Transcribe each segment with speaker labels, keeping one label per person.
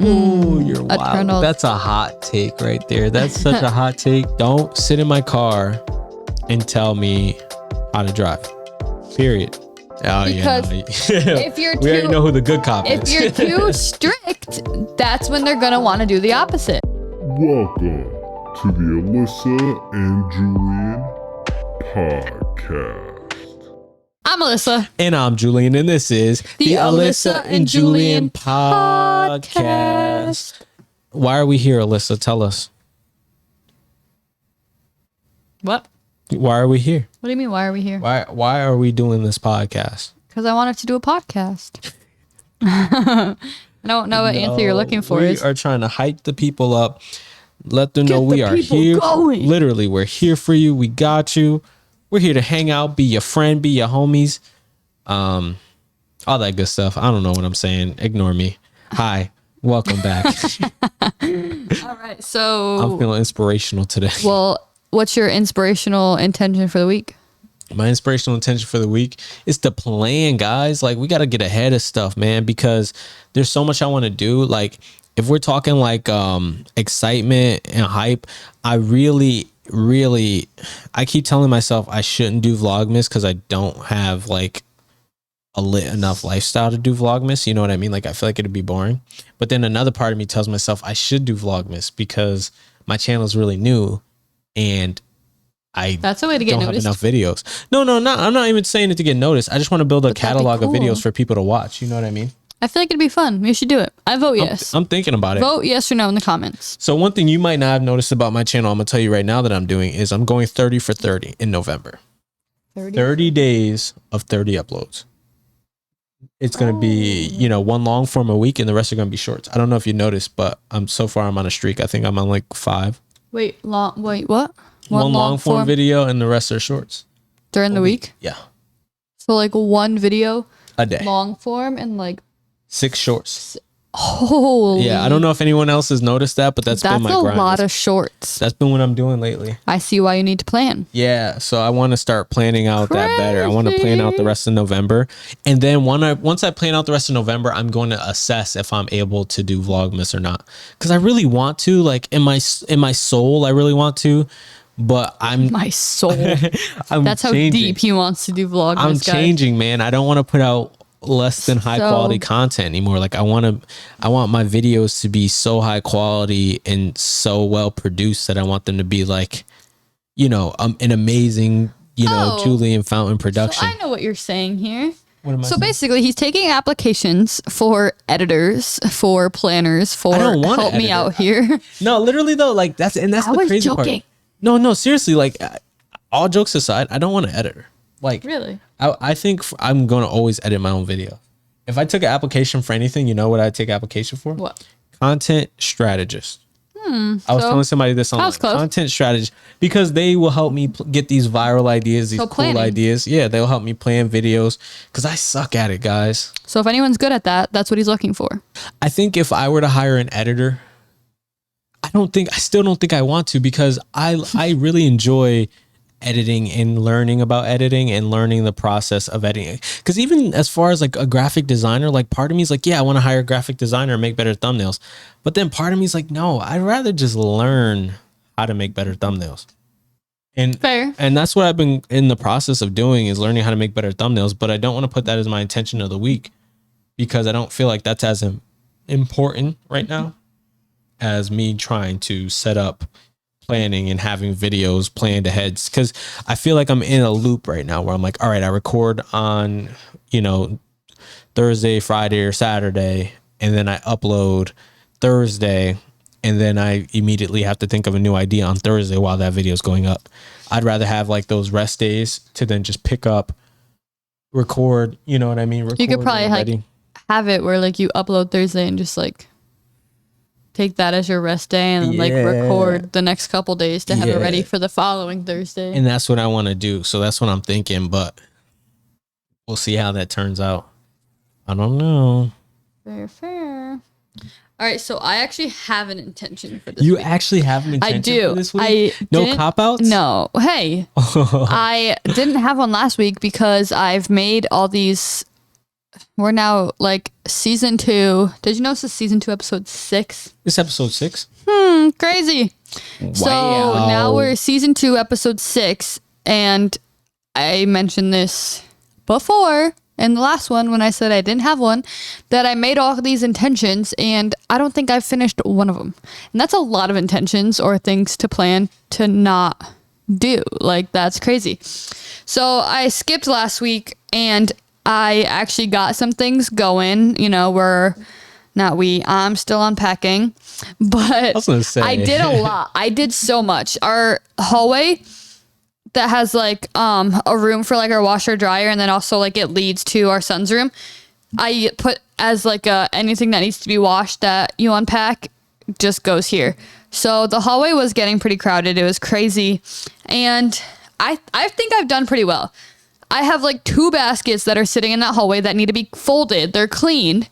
Speaker 1: Ooh, you're wild.
Speaker 2: Eternal.
Speaker 1: That's a hot take right there. That's such a hot take. Don't sit in my car and tell me how to drive. Period. Oh,
Speaker 2: Because if you're
Speaker 1: we already
Speaker 2: too,
Speaker 1: know who the good cop
Speaker 2: if
Speaker 1: is.
Speaker 2: you're too strict, that's when they're gonna want to do the opposite.
Speaker 3: Welcome to the Alyssa and Julian Podcast.
Speaker 2: I'm Alyssa.
Speaker 1: And I'm Julian, and this is
Speaker 2: The Alyssa and Julian Podcast.
Speaker 1: Why are we here, Alyssa? Tell us.
Speaker 2: What?
Speaker 1: Why are we here?
Speaker 2: What do you mean? Why are we here?
Speaker 1: Why are we doing this podcast?
Speaker 2: Because I wanted to do a podcast. I don't know what answer you're looking for.
Speaker 1: We are trying to hype the people up, let them know we are here.
Speaker 2: Going.
Speaker 1: Literally, we're here for you. We got you. We're here to hang out, be your friend, be your homies, all that good stuff. I don't know what I'm saying. Ignore me. Hi, welcome back.
Speaker 2: All right, so
Speaker 1: I'm feeling inspirational today.
Speaker 2: well, what's your inspirational intention for the week?
Speaker 1: My inspirational intention for the week is to plan, guys. Like, we got to get ahead of stuff, man, because there's so much I want to do. Like, if we're talking like excitement and hype, I really I keep telling myself I shouldn't do Vlogmas because I don't have like a lit enough lifestyle to do Vlogmas. You know what I mean? Like, I feel like it'd be boring. But then another part of me tells myself I should do Vlogmas because my channel is really new and
Speaker 2: That's a way to get
Speaker 1: don't
Speaker 2: noticed.
Speaker 1: have enough videos. No, I'm not even saying it to get noticed. I just want to build a catalog of videos for people to watch. You know what I mean?
Speaker 2: I feel like it'd be fun. You should do it. I vote yes.
Speaker 1: I'm thinking about it.
Speaker 2: Vote yes or no in the comments.
Speaker 1: So one thing you might not have noticed about my channel, I'm going to tell you right now that I'm doing is I'm going 30 for 30 in November. 30 days of 30 uploads. It's going to be, one long form a week and the rest are going to be shorts. I don't know if you noticed, but so far I'm on a streak. I think I'm on like 5.
Speaker 2: Wait, what?
Speaker 1: One long form video and the rest are shorts.
Speaker 2: During the week?
Speaker 1: Yeah.
Speaker 2: So like one video
Speaker 1: a day.
Speaker 2: Long form and like
Speaker 1: 6 shorts.
Speaker 2: Holy.
Speaker 1: Yeah, I don't know if anyone else has noticed that, but that's been my grind.
Speaker 2: That's a lot of shorts.
Speaker 1: That's been what I'm doing lately.
Speaker 2: I see why you need to plan.
Speaker 1: Yeah, so I want to start planning out that better. I want to plan out the rest of November. And then once I plan out the rest of November, I'm going to assess if I'm able to do Vlogmas or not. Because I really want to, like in my soul, I really want to. But
Speaker 2: my soul. That's how deep he wants to do Vlogmas.
Speaker 1: I'm changing, man. I don't want to put out less than high quality content anymore. Like I want my videos to be so high quality and so well produced that I want them to be like, an amazing, Julian Fountain production.
Speaker 2: So I know what you're saying here. So basically, he's taking applications for editors, for planners, for help me out here.
Speaker 1: No, literally though, like that's the crazy part. No, seriously, like all jokes aside, I don't want an editor. Like, really? I think I'm going to always edit my own video. If I took an application for anything, you know what I'd take application for?
Speaker 2: What?
Speaker 1: Content strategist. I was telling somebody this online. Content strategist. Because they will help me get these viral ideas, these cool ideas. Yeah, they'll help me plan videos because I suck at it, guys.
Speaker 2: So if anyone's good at that, that's what he's looking for.
Speaker 1: I think if I were to hire an editor, I still don't think I want to because I really enjoy editing and learning about editing and learning the process of editing. Because even as far as like a graphic designer, like part of me is like, yeah, I want to hire a graphic designer and make better thumbnails. But then part of me is like, no, I'd rather just learn how to make better thumbnails. And
Speaker 2: fair. And
Speaker 1: that's what I've been in the process of doing is learning how to make better thumbnails. But I don't want to put that as my intention of the week because I don't feel like that's as important right now as me trying to set up planning and having videos planned ahead, because I feel like I'm in a loop right now where I'm like, all right, I record on, Thursday, Friday, or Saturday, and then I upload Thursday, and then I immediately have to think of a new idea on Thursday while that video is going up. I'd rather have like those rest days to then just pick up, record, you know what I mean? Record,
Speaker 2: you could probably have it where like you upload Thursday and just like take that as your rest day and like record the next couple days to have it ready for the following Thursday.
Speaker 1: And that's what I want to do. So that's what I'm thinking, but we'll see how that turns out. I don't know.
Speaker 2: Fair. All right, so I actually have an intention for this week.
Speaker 1: You actually have an intention for this week? No cop-outs?
Speaker 2: No. Hey, I didn't have one last week because I've made all these we're now like season 2. Did you know this is season 2, episode 6?
Speaker 1: This episode 6?
Speaker 2: Crazy.
Speaker 1: Wow.
Speaker 2: So now we're season 2, episode 6. And I mentioned this before in the last one when I said I didn't have one, that I made all these intentions and I don't think I've finished one of them. And that's a lot of intentions or things to plan to not do. Like, that's crazy. So I skipped last week and I actually got some things going. You know, I'm still unpacking, but
Speaker 1: I was gonna say.
Speaker 2: I did a lot. I did so much. Our hallway that has like a room for like our washer dryer, and then also like it leads to our son's room. I put as like anything that needs to be washed that you unpack just goes here. So the hallway was getting pretty crowded. It was crazy. And I think I've done pretty well. I have like 2 baskets that are sitting in that hallway that need to be folded. They're cleaned.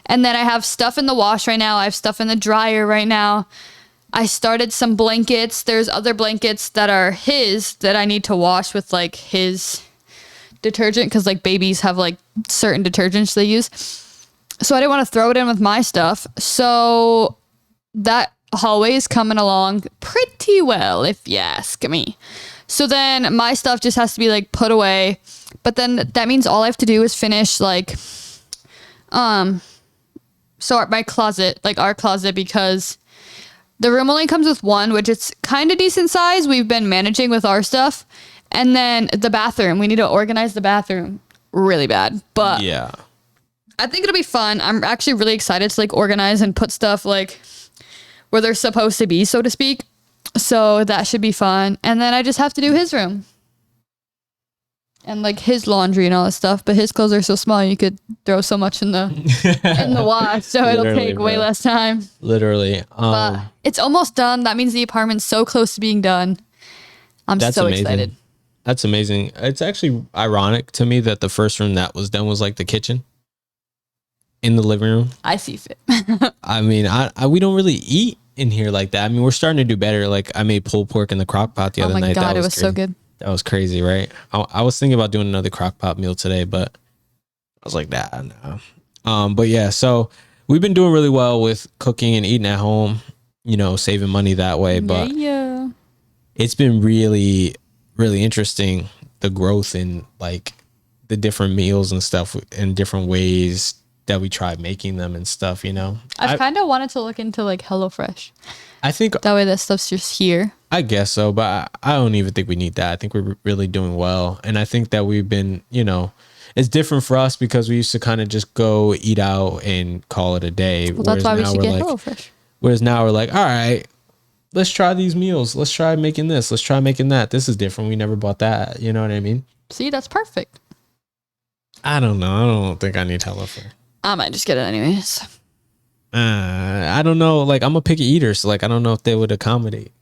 Speaker 2: And then I have stuff in the wash right now. I have stuff in the dryer right now. I started some blankets. There's other blankets that are his that I need to wash with like his detergent, because like babies have like certain detergents they use. So I didn't want to throw it in with my stuff. So that hallway is coming along pretty well, if you ask me. So then my stuff just has to be like put away. But then that means all I have to do is finish like, so my closet, like our closet, because the room only comes with one, which it's kind of decent size. We've been managing with our stuff. And then the bathroom, we need to organize the bathroom really bad. But
Speaker 1: Yeah.
Speaker 2: I think it'll be fun. I'm actually really excited to like organize and put stuff like where they're supposed to be, so to speak. So that should be fun. And then I just have to do his room. And like his laundry and all that stuff. But his clothes are so small you could throw so much in the wash. So it'll take way less time.
Speaker 1: Literally.
Speaker 2: But it's almost done. That means the apartment's so close to being done. I'm so
Speaker 1: amazing.
Speaker 2: excited.
Speaker 1: That's amazing. It's actually ironic to me that the first room that was done was like the kitchen in the living room.
Speaker 2: I see fit.
Speaker 1: I mean, we don't really eat in here like that. I mean, we're starting to do better. Like I made pulled pork in the crock pot the other night.
Speaker 2: Oh my God, it was
Speaker 1: crazy.
Speaker 2: so good.
Speaker 1: That was crazy, right? I was thinking about doing another crock pot meal today, but I was like, nah. But yeah, so we've been doing really well with cooking and eating at home, you know, saving money that way. But
Speaker 2: yeah.
Speaker 1: It's been really, really interesting, the growth in like the different meals and stuff in different ways that we tried making them and stuff, you know.
Speaker 2: I've kind of wanted to look into like HelloFresh.
Speaker 1: I think
Speaker 2: that way that stuff's just here.
Speaker 1: I guess so, but I don't even think we need that. I think we're really doing well. And I think that we've been, you know, it's different for us because we used to kind of just go eat out and call it a day.
Speaker 2: Well, that's why we should get HelloFresh.
Speaker 1: Whereas now we're like, all right, let's try these meals. Let's try making this. Let's try making that. This is different. We never bought that. You know what I mean?
Speaker 2: See, that's perfect.
Speaker 1: I don't know. I don't think I need HelloFresh.
Speaker 2: I might just get it anyways.
Speaker 1: I don't know. Like, I'm a picky eater, so like, I don't know if they would accommodate.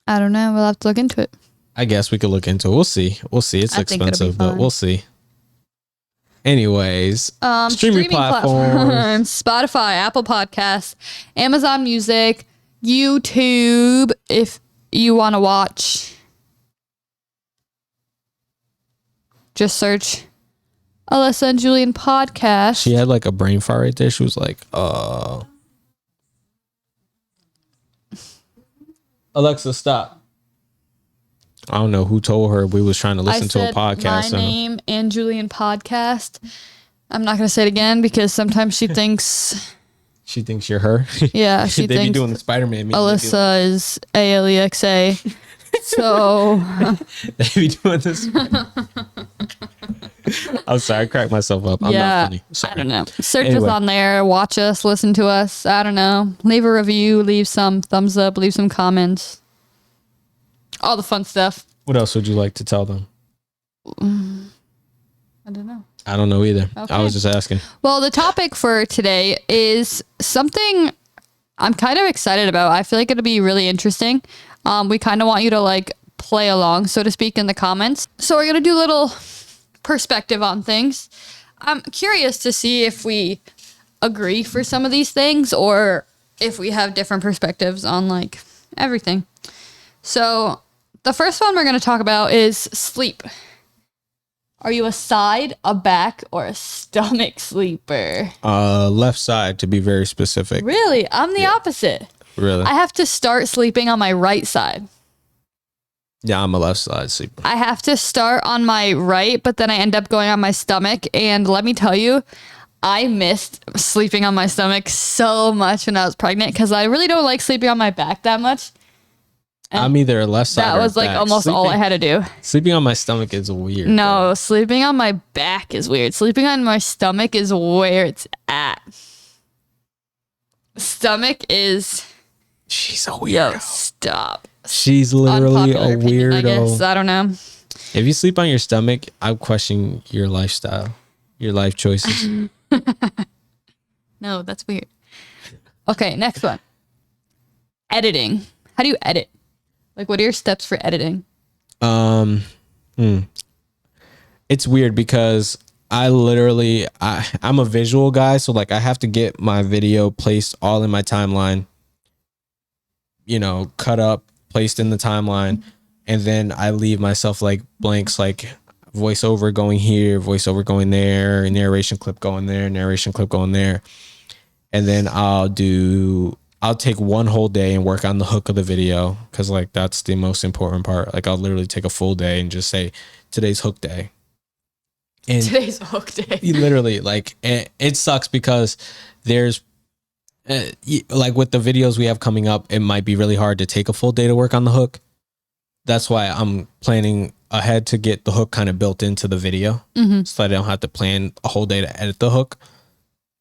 Speaker 2: I don't know. We'll have to look into it.
Speaker 1: I guess we could look into it. We'll see. It's expensive, but we'll see. Anyways, streaming platforms.
Speaker 2: Spotify, Apple Podcasts, Amazon Music, YouTube, if you want to watch. Just search Alyssa Julian Podcast.
Speaker 1: She had like a brain fart right there. She was like, Alexa, stop. I don't know who told her we was trying to listen to a podcast.
Speaker 2: My name and Julian Podcast. I'm not going to say it again because sometimes she thinks...
Speaker 1: She thinks you're her?
Speaker 2: Yeah, she
Speaker 1: they
Speaker 2: thinks
Speaker 1: be doing the Spider-Man meme.
Speaker 2: Alyssa is Alexa. So...
Speaker 1: They be doing this. I'm sorry, I cracked myself up. I'm not funny. Sorry.
Speaker 2: I don't know. Search us on there, watch us, listen to us. I don't know. Leave a review, leave some thumbs up, leave some comments. All the fun stuff.
Speaker 1: What else would you like to tell them?
Speaker 2: I don't know.
Speaker 1: I don't know either.
Speaker 2: Okay.
Speaker 1: I was just asking.
Speaker 2: Well, the topic for today is something I'm kind of excited about. I feel like it'll be really interesting. We kind of want you to like play along, so to speak, in the comments. So we're going to do a little perspective on things. I'm curious to see if we agree for some of these things or if we have different perspectives on like everything. So the first one we're going to talk about is sleep. Are you a side, a back, or a stomach sleeper?
Speaker 1: Left side to be very specific.
Speaker 2: Really? I'm the opposite.
Speaker 1: Really?
Speaker 2: I have to start sleeping on my right side.
Speaker 1: Yeah, I'm a left side sleeper.
Speaker 2: I have to start on my right, but then I end up going on my stomach. And let me tell you, I missed sleeping on my stomach so much when I was pregnant because I really don't like sleeping on my back that much. And
Speaker 1: I'm either a left side.
Speaker 2: that was like
Speaker 1: back.
Speaker 2: almost all I had to do.
Speaker 1: Sleeping on my stomach is weird.
Speaker 2: No,
Speaker 1: bro.
Speaker 2: sleeping on my back is weird. Sleeping on my stomach is where it's at. Stomach is.
Speaker 1: She's a
Speaker 2: Yo,
Speaker 1: weirdo.
Speaker 2: stop.
Speaker 1: She's literally
Speaker 2: Unpopular
Speaker 1: a
Speaker 2: opinion,
Speaker 1: weirdo.
Speaker 2: I guess. I don't know.
Speaker 1: If you sleep on your stomach, I question your lifestyle, your life choices.
Speaker 2: No, that's weird. Okay, next one. Editing. How do you edit? Like, what are your steps for editing?
Speaker 1: It's weird because I'm a visual guy, so like I have to get my video placed all in my timeline, cut up, placed in the timeline, and then I leave myself like blanks, like voiceover going here, voiceover going there, narration clip going there, narration clip going there. And then I'll take one whole day and work on the hook of the video because like that's the most important part. Like I'll literally take a full day and just say today's hook day. And
Speaker 2: Today's hook day.
Speaker 1: literally, like it sucks because there's like with the videos we have coming up, it might be really hard to take a full day to work on the hook. That's why I'm planning ahead to get the hook kind of built into the video, so I don't have to plan a whole day to edit the hook.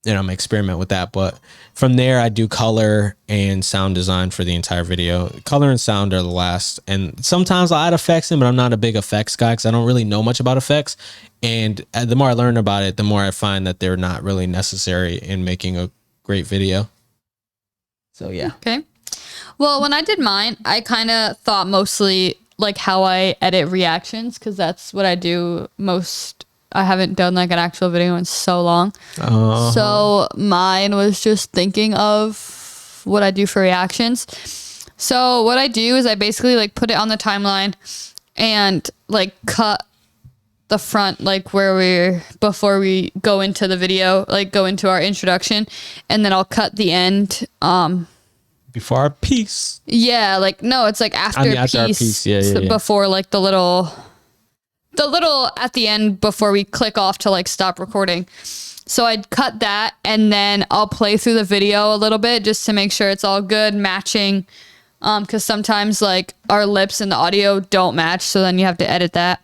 Speaker 1: And I'm experiment with that. But from there, I do color and sound design for the entire video. Color and sound are the last. And sometimes I'll add effects in, but I'm not a big effects guy because I don't really know much about effects. And the more I learn about it, the more I find that they're not really necessary in making a great video. So, yeah.
Speaker 2: Okay. Well, when I did mine, I kind of thought mostly like how I edit reactions because that's what I do most. I haven't done like an actual video in so long. So mine was just thinking of what I do for reactions. So what I do is I basically like put it on the timeline and like cut the front, like before we go into the video, like go into our introduction, and then I'll cut the end.
Speaker 1: Before our piece.
Speaker 2: Yeah, like no, it's like after a
Speaker 1: after our
Speaker 2: piece.
Speaker 1: piece. Yeah.
Speaker 2: Before like the little at the end before we click off to like stop recording. So I'd cut that and then I'll play through the video a little bit just to make sure it's all good, matching. Because sometimes like our lips and the audio don't match, so then you have to edit that.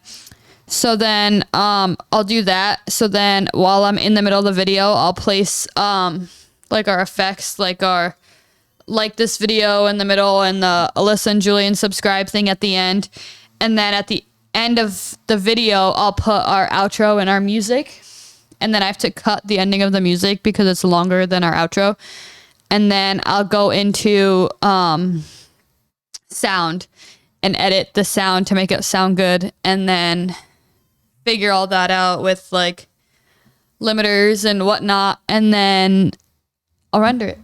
Speaker 2: So then I'll do that. So then while I'm in the middle of the video, I'll place like our effects, like this video in the middle and the Alyssa and Julian subscribe thing at the end. And then at the end of the video, I'll put our outro and our music. And then I have to cut the ending of the music because it's longer than our outro. And then I'll go into sound and edit the sound to make it sound good. And then figure all that out with like limiters and whatnot. And then I'll render it.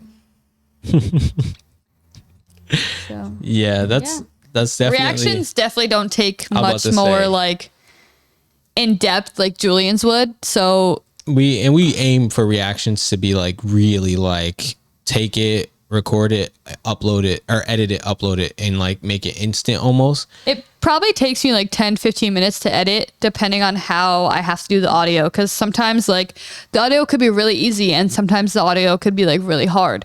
Speaker 2: So,
Speaker 1: Yeah, that's definitely...
Speaker 2: Reactions definitely don't take
Speaker 1: I was about
Speaker 2: much
Speaker 1: to
Speaker 2: more
Speaker 1: say.
Speaker 2: like in depth like Julian's would. So
Speaker 1: We aim for reactions to be like really like take it, record it, upload it, or edit it, upload it, and like make it instant almost.
Speaker 2: it probably takes me like 10-15 minutes to edit depending on how I have to do the audio, because sometimes like the audio could be really easy and sometimes the audio could be like really hard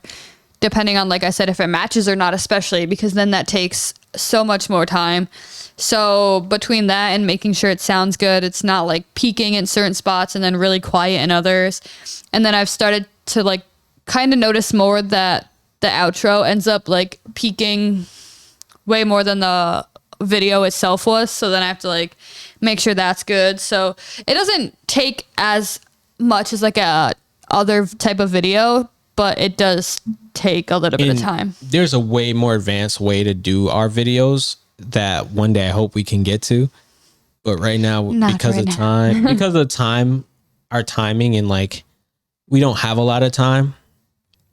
Speaker 2: depending on, like I said, if it matches or not, especially because then that takes so much more time. So between that and making sure it sounds good, it's not like peaking in certain spots and then really quiet in others. And then I've started to like kind of notice more that the outro ends up like peaking way more than the video itself was. So then I have to like make sure that's good. So it doesn't take as much as like a other type of video, but it does take a little bit of time.
Speaker 1: There's a way more advanced way to do our videos that one day I hope we can get to. But right now,
Speaker 2: Not
Speaker 1: because
Speaker 2: right
Speaker 1: of
Speaker 2: now.
Speaker 1: time, our timing, and like we don't have a lot of time.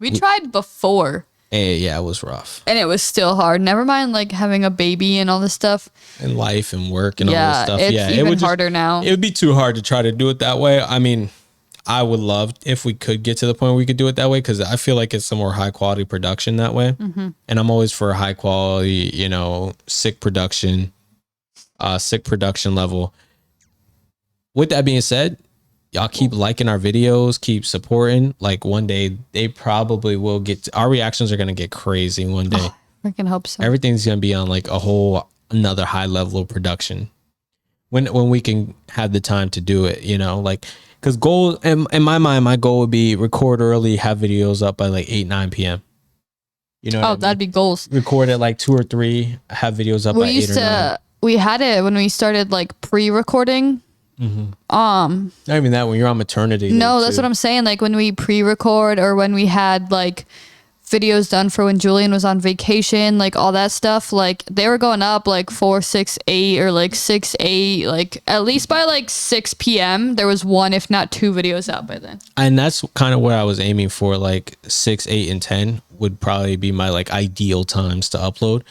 Speaker 2: We tried before.
Speaker 1: And yeah, it was rough.
Speaker 2: And it was still hard. Never mind like having a baby and all this stuff.
Speaker 1: And life and work and all this stuff.
Speaker 2: It's
Speaker 1: Yeah,
Speaker 2: even
Speaker 1: it would
Speaker 2: harder now.
Speaker 1: It would be too hard to try to do it that way. I mean, I would love if we could get to the point where we could do it that way, because I feel like it's a more high quality production that way.
Speaker 2: Mm-hmm.
Speaker 1: And I'm always for high quality, sick production level. With that being said, y'all keep liking our videos, keep supporting. Like one day they probably will our reactions are going to get crazy one day.
Speaker 2: Freaking hope so.
Speaker 1: Everything's going to be on like a whole another high level of production when we can have the time to do it, like, because goal in my mind, my goal would be record early, have videos up by like 8-9 p.m.
Speaker 2: That'd be goals.
Speaker 1: Record at like 2 or 3, have videos up by 8 or 9.
Speaker 2: We had it when we started like pre-recording.
Speaker 1: Mm-hmm. Not even that, when you're on maternity.
Speaker 2: No, that's what I'm saying. Like when we pre-record, or when we had like videos done for when Julian was on vacation, like all that stuff, like they were going up like 4, 6, 8, or like 6, 8, like at least by like 6 p.m. there was 1, if not 2 videos out by then.
Speaker 1: And that's kind of what I was aiming for. Like 6, 8, and 10 would probably be my like ideal times to upload.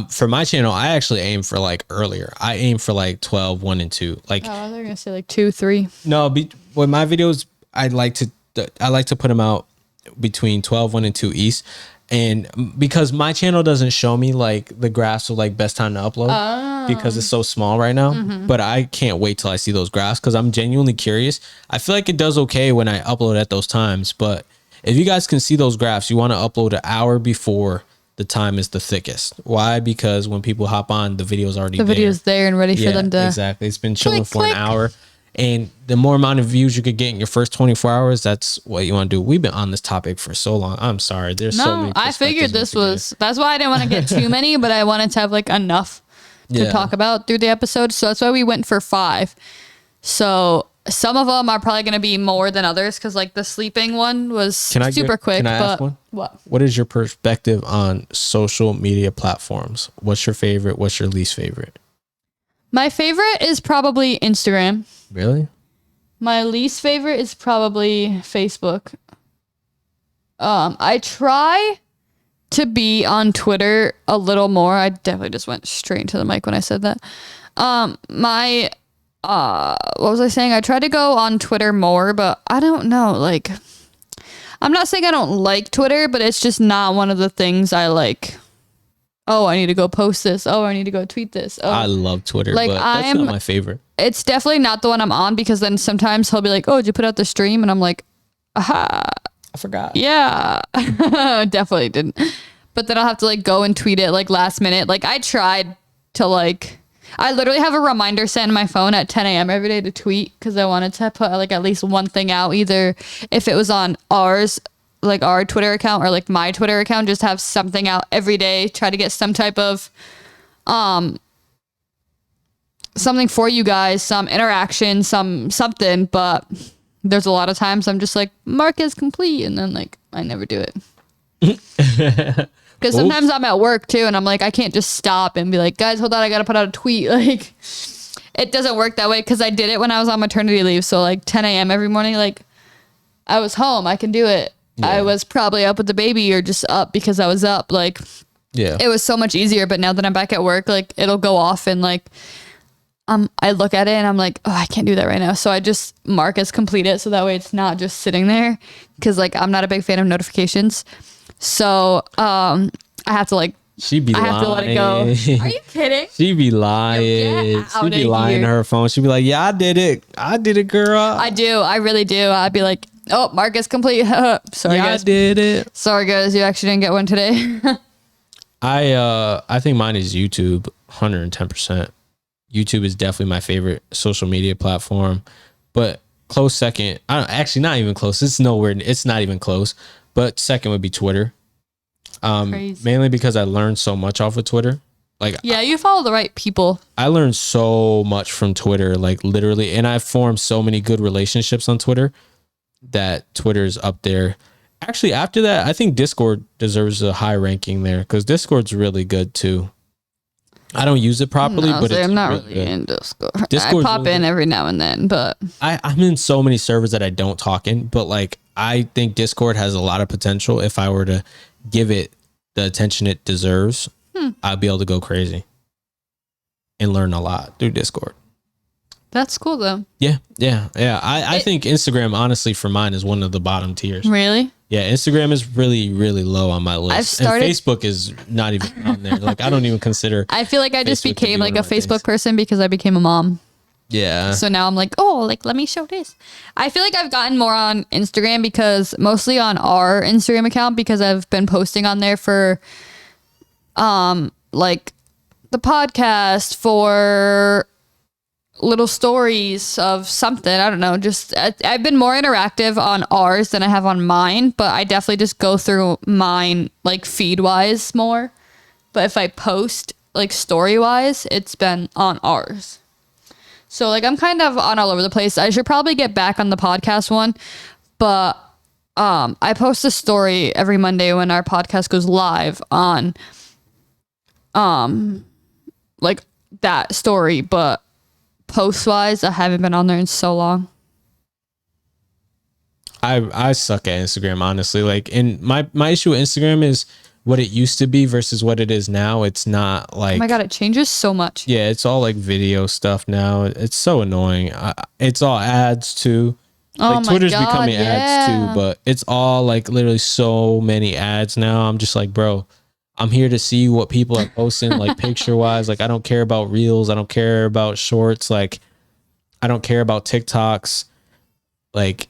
Speaker 1: For my channel, I actually aim for like earlier. I aim for like 12, 1, and 2. Like,
Speaker 2: I was gonna say like 2, 3.
Speaker 1: No, with my videos, I like to put them out between 12, 1, and 2 East. And because my channel doesn't show me like the graphs of like best time to upload because it's so small right now. Mm-hmm. But I can't wait till I see those graphs, because I'm genuinely curious. I feel like it does okay when I upload at those times, but if you guys can see those graphs, you want to upload an hour before the time is the thickest. Why? Because when people hop on, the video's already there.
Speaker 2: The video's there and ready for them to...
Speaker 1: Exactly. It's been chilling for
Speaker 2: click.
Speaker 1: an hour. And the more amount of views you could get in your first 24 hours, that's what you want to do. We've been on this topic for so long. I'm sorry. There's so many.
Speaker 2: I figured this was... That's why I didn't want to get too many, but I wanted to have like enough to talk about through the episode. So that's why we went for 5. So... some of them are probably going to be more than others, because like the sleeping one was super quick.
Speaker 1: Can I ask one? What is your perspective on social media platforms? What's your favorite? What's your least favorite?
Speaker 2: My favorite is probably Instagram.
Speaker 1: Really?
Speaker 2: My least favorite is probably Facebook. I try to be on Twitter a little more. I definitely just went straight into the mic when I said that. What was I saying? I try to go on Twitter more, but I don't know. Like, I'm not saying I don't like Twitter, but it's just not one of the things I like. Oh, I need to go post this. Oh, I need to go tweet this. Oh.
Speaker 1: I love Twitter, like, but that's not my favorite.
Speaker 2: It's definitely not the one I'm on, because then sometimes he'll be like, oh, did you put out the stream? And I'm like, aha.
Speaker 1: I forgot.
Speaker 2: Yeah. Definitely didn't. But then I'll have to like go and tweet it like last minute. Like I tried to like... I literally have a reminder set in my phone at 10 a.m. every day to tweet, because I wanted to put like at least one thing out, either if it was on ours, like our Twitter account, or like my Twitter account, just have something out every day, try to get some type of something for you guys, some interaction, something. But there's a lot of times I'm just like, mark as complete, and then like I never do it. Because sometimes I'm at work too, and I'm like, I can't just stop and be like, guys, hold on, I gotta put out a tweet. Like, it doesn't work that way, because I did it when I was on maternity leave. So like 10 a.m. every morning, like I was home, I can do it. Yeah. I was probably up with the baby, or just up because I was up. Like, yeah, it was so much easier. But now that I'm back at work, like it'll go off, and like I look at it and I'm like, oh, I can't do that right now. So I just mark as completed, so that way it's not just sitting there, because like I'm not a big fan of notifications. So I have to like, I have to let it go. Are you kidding?
Speaker 1: She be lying. She be lying to her phone. She be like, yeah, I did it, girl.
Speaker 2: I do. I really do. I'd be like, oh, mark is complete. Sorry, guys.
Speaker 1: I did it.
Speaker 2: Sorry, guys. You actually didn't get one today.
Speaker 1: I think mine is YouTube, 110%. YouTube is definitely my favorite social media platform, but close second. Actually not even close. It's nowhere. It's not even close. But second would be Twitter. Mainly because I learned so much off of Twitter. Like,
Speaker 2: yeah, you follow the right people.
Speaker 1: I learned so much from Twitter, like literally, and I've formed so many good relationships on Twitter that Twitter's up there. Actually, after that, I think Discord deserves a high ranking there, because Discord's really good too. I don't use it properly, but I'm not really in Discord. I
Speaker 2: pop in every now and then, but
Speaker 1: I'm in so many servers that I don't talk in, but like I think Discord has a lot of potential. If I were to give it the attention it deserves, I'd be able to go crazy and learn a lot through Discord.
Speaker 2: That's cool though.
Speaker 1: Yeah. I think Instagram, honestly, for mine is one of the bottom tiers.
Speaker 2: Really?
Speaker 1: Yeah, Instagram is really, really low on my list. And Facebook is not even on there. Like, I don't even consider.
Speaker 2: I feel like I just
Speaker 1: Facebook to
Speaker 2: became
Speaker 1: be
Speaker 2: like
Speaker 1: one
Speaker 2: a
Speaker 1: of my
Speaker 2: Facebook
Speaker 1: things.
Speaker 2: person because I became a mom.
Speaker 1: Yeah.
Speaker 2: So now I'm like, oh, like, let me show this. I feel like I've gotten more on Instagram because mostly on our Instagram account because I've been posting on there for, like the podcast, for little stories of something. I don't know. Just I've been more interactive on ours than I have on mine, but I definitely just go through mine like feed wise more. But if I post like story wise, it's been on ours. So like I'm kind of on all over the place. I should probably get back on the podcast one, but I post a story every Monday when our podcast goes live on like that story, but post wise I haven't been on there in so long.
Speaker 1: I suck at Instagram, honestly. Like, and my issue with Instagram is what it used to be versus what it is now. It's not like,
Speaker 2: Oh my god, it changes so much.
Speaker 1: yeah, it's all like video stuff now. It's so annoying. It's all ads too.
Speaker 2: Oh
Speaker 1: Like
Speaker 2: my
Speaker 1: Twitter's
Speaker 2: God,
Speaker 1: becoming ads
Speaker 2: yeah.
Speaker 1: too, but it's all like literally so many ads now. I'm just like, bro, I'm here to see what people are posting, like picture wise. Like, I don't care about reels. I don't care about shorts. Like, I don't care about TikToks. Like,